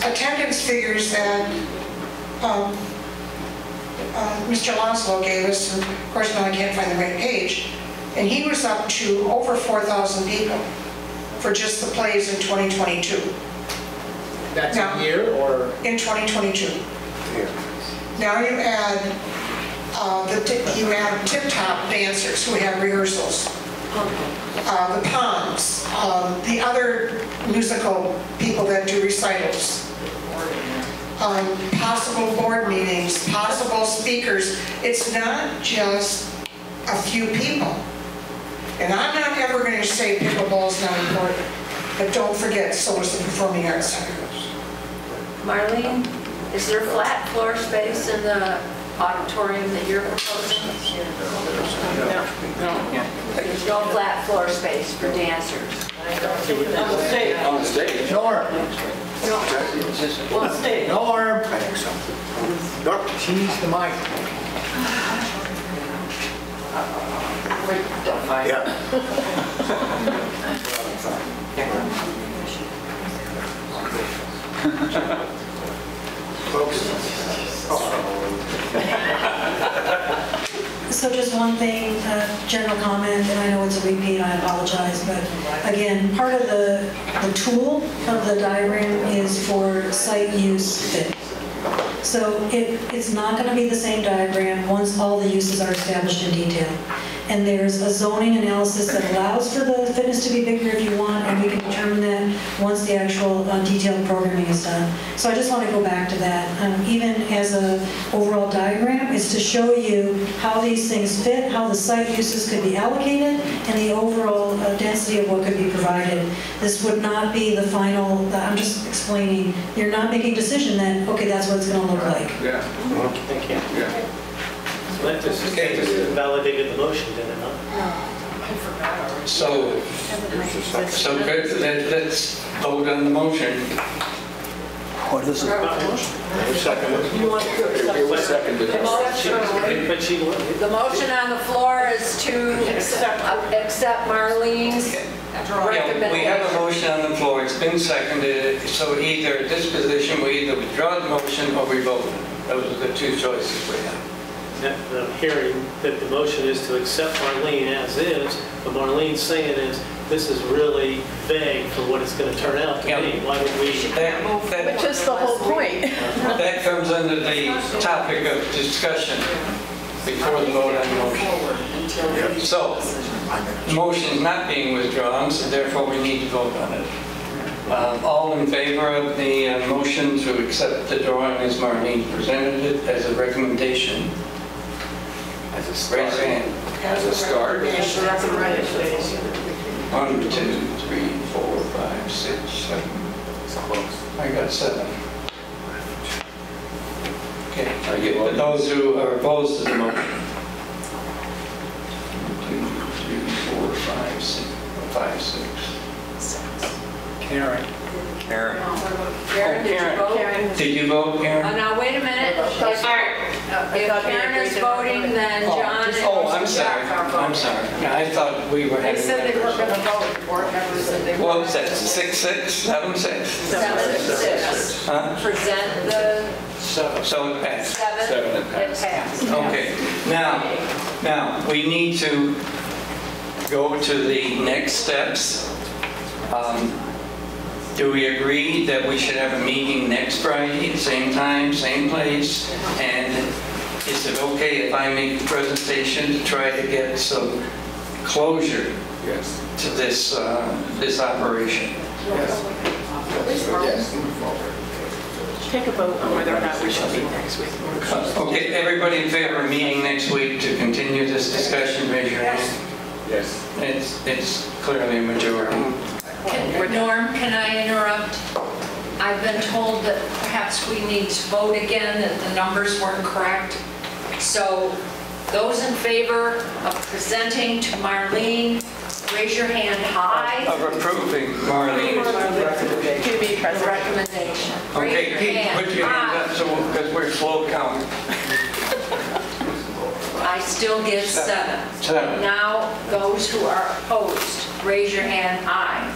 attendance figures that Mr. Lanslow gave us, and of course now I can't find the right page, and he was up to over 4,000 people for just the plays in 2022. That's now, a year or? In 2022. Yeah. Now you add tip-top dancers who have rehearsals, the POMs, the other musical people that do recitals, possible board meetings, possible speakers. It's not just a few people. And I'm not ever going to say pickleball is not important, but don't forget, so is the Performing Arts Center. Marlene, is there flat floor space in the auditorium that you're proposing? No. There's no flat floor space for dancers. On the stage. Norm. Well, stage. Norm. Norm. She needs the mic. So just one thing, general comment, and I know it's a repeat, I apologize, but again, part of the tool of the diagram is for site use fit. So it's not going to be the same diagram once all the uses are established in detail. And there's a zoning analysis that allows for the fitness to be bigger if you want, and we can determine that once the actual detailed programming is done. So I just want to go back to that. Even as an overall diagram, is to show you how these things fit, how the site uses could be allocated, and the overall density of what could be provided. This would not be the final, I'm just explaining, you're not making a decision that, okay, that's what it's going to look like. Yeah. Thank you. Yeah. So that just validated the motion, did it not? So good, let's vote on the motion. What is it? Who seconded it? Who seconded it? The motion on the floor is to accept Marlene's recommendation. We have a motion on the floor, it's been seconded, so either at this position, we either withdraw the motion or we vote. Those are the two choices we have. I'm hearing that the motion is to accept Marlene as is, but Marlene's saying is, this is really vague for what it's going to turn out to be. Why would we? Which is the whole point. That comes under the topic of discussion before the vote on the motion. So, the motion is not being withdrawn, so therefore we need to vote on it. All in favor of the motion to accept the drawing as Marlene presented it as a recommendation? As a start. Raise your hand. As a start. 1, 2, 3, 4, 5, 6, 7. I got 7. Okay, I get those who are opposed to the motion. 1, 2, 3, 4, 5, 6. 5, 6. Karen. Karen, did you vote? Did you vote, Karen? Now, wait a minute. If Karen is voting, then John and I'm sorry. I'm sorry. Yeah, I thought we were having... They said they weren't going to vote. Board members said they weren't. What was that, 6, 6, 7, 6? 7, 6. Huh? Present the 7. So it passed. 7. It passed. Okay. Now, we need to go to the next steps. Do we agree that we should have a meeting next Friday, same time, same place? And is it okay if I make a presentation to try to get some closure to this this operation? Yes. Take a vote on whether or not we should meet next week. Okay, everybody in favor of meeting next week to continue this discussion, raise your hand. Yes. It's clearly a majority. Norm, can I interrupt? I've been told that perhaps we need to vote again, that the numbers weren't correct. So those in favor of presenting to Marlene, raise your hand high. Of approving Marlene. To be president. Recommendation. Okay, Pete, put your hand up because we're slow counting. I still get 7. 7. Now, those who are opposed, raise your hand high.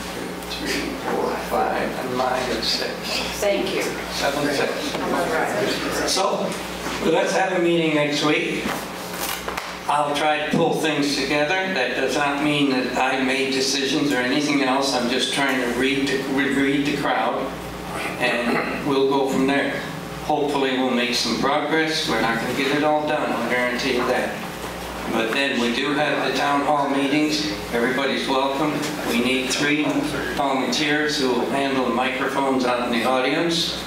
2, 3, 4, 5, and mine is 6. Thank you. 7, 6. So, let's have a meeting next week. I'll try to pull things together. That does not mean that I made decisions or anything else. I'm just trying to read the crowd, and we'll go from there. Hopefully we'll make some progress. We're not going to get it all done, I'll guarantee you that. But then we do have the town hall meetings. Everybody's welcome. We need 3 volunteers who will handle the microphones out in the audience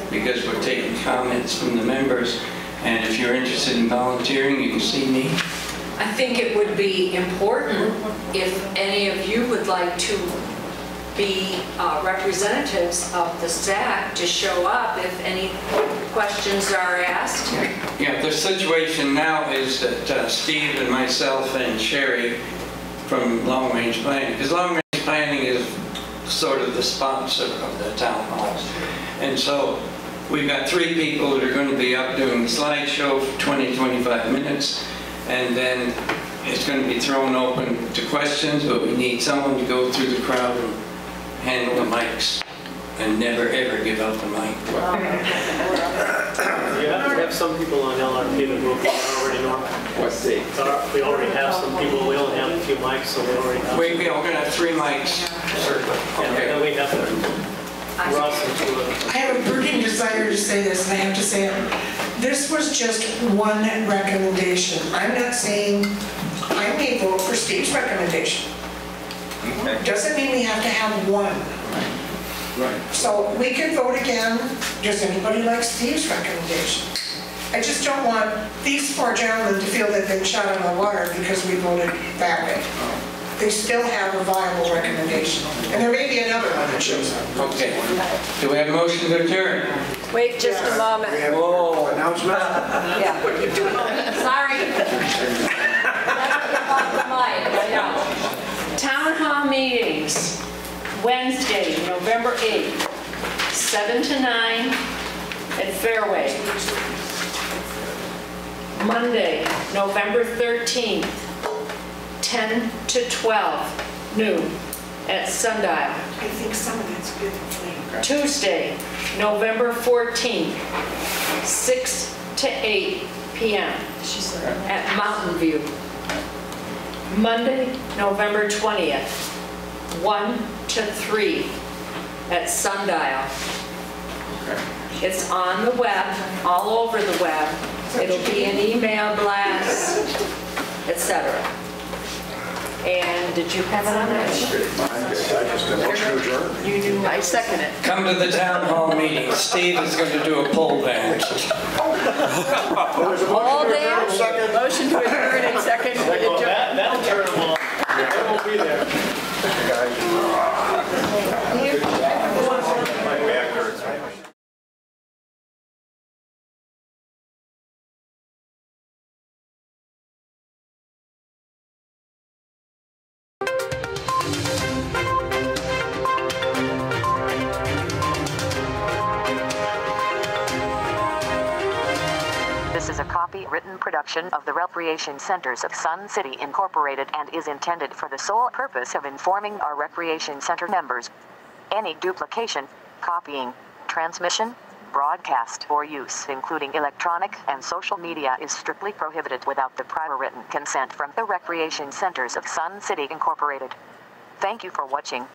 because we're taking comments from the members. And if you're interested in volunteering, you can see me. I think it would be important if any of you would like to be representatives of the SAC to show up if any questions are asked. Yeah, the situation now is that Steve and myself and Sherry from Long Range Planning, because Long Range Planning is sort of the sponsor of the town halls. And so we've got 3 people that are going to be up doing the slideshow for 20-25 minutes, and then it's going to be thrown open to questions, but we need someone to go through the crowd and handle the mics and never ever give up the mic. You have to have some people on LRP that move already know. What's the? We already have some people. We only have a few mics, so we already have. We're going to have 3 mics. Okay. And we have to. I have a burning desire to say this, and I have to say it. This was just one recommendation. I'm not saying I may vote for Steve's recommendation. Doesn't mean we have to have one. Right. So we can vote again. Does anybody like Steve's recommendation? I just don't want these 4 gentlemen to feel they've been shot out of the water because we voted that way. They still have a viable recommendation. And there may be another one that shows up. Okay. Do we have a motion to adjourn? Wait just a moment. We have an announcement? Yeah. Sorry. Let's give up the mic. I know. Town hall meetings, Wednesday, November 8th, 7 to 9 at Fairway. Monday, November 13th, 10 to 12 noon at Sundial. I think some of that's good for Tuesday, November 14th, 6 to 8 p.m. at Mountain View. Monday, November 20th, 1 to 3 at Sundial. It's on the web, all over the web. It'll be an email blast, etc. And did you have it on there? You do. I second it. Come to the town hall meeting. Steve is going to do a pole dance. All dance? Motion to adjourn and second to adjourn. That'll turn them off. They won't be there. My back hurts. the written production of the Recreation Centers of Sun City Incorporated and is intended for the sole purpose of informing our Recreation Center members. Any duplication, copying, transmission, broadcast, or use, including electronic and social media, is strictly prohibited without the prior written consent from the Recreation Centers of Sun City Incorporated. Thank you for watching.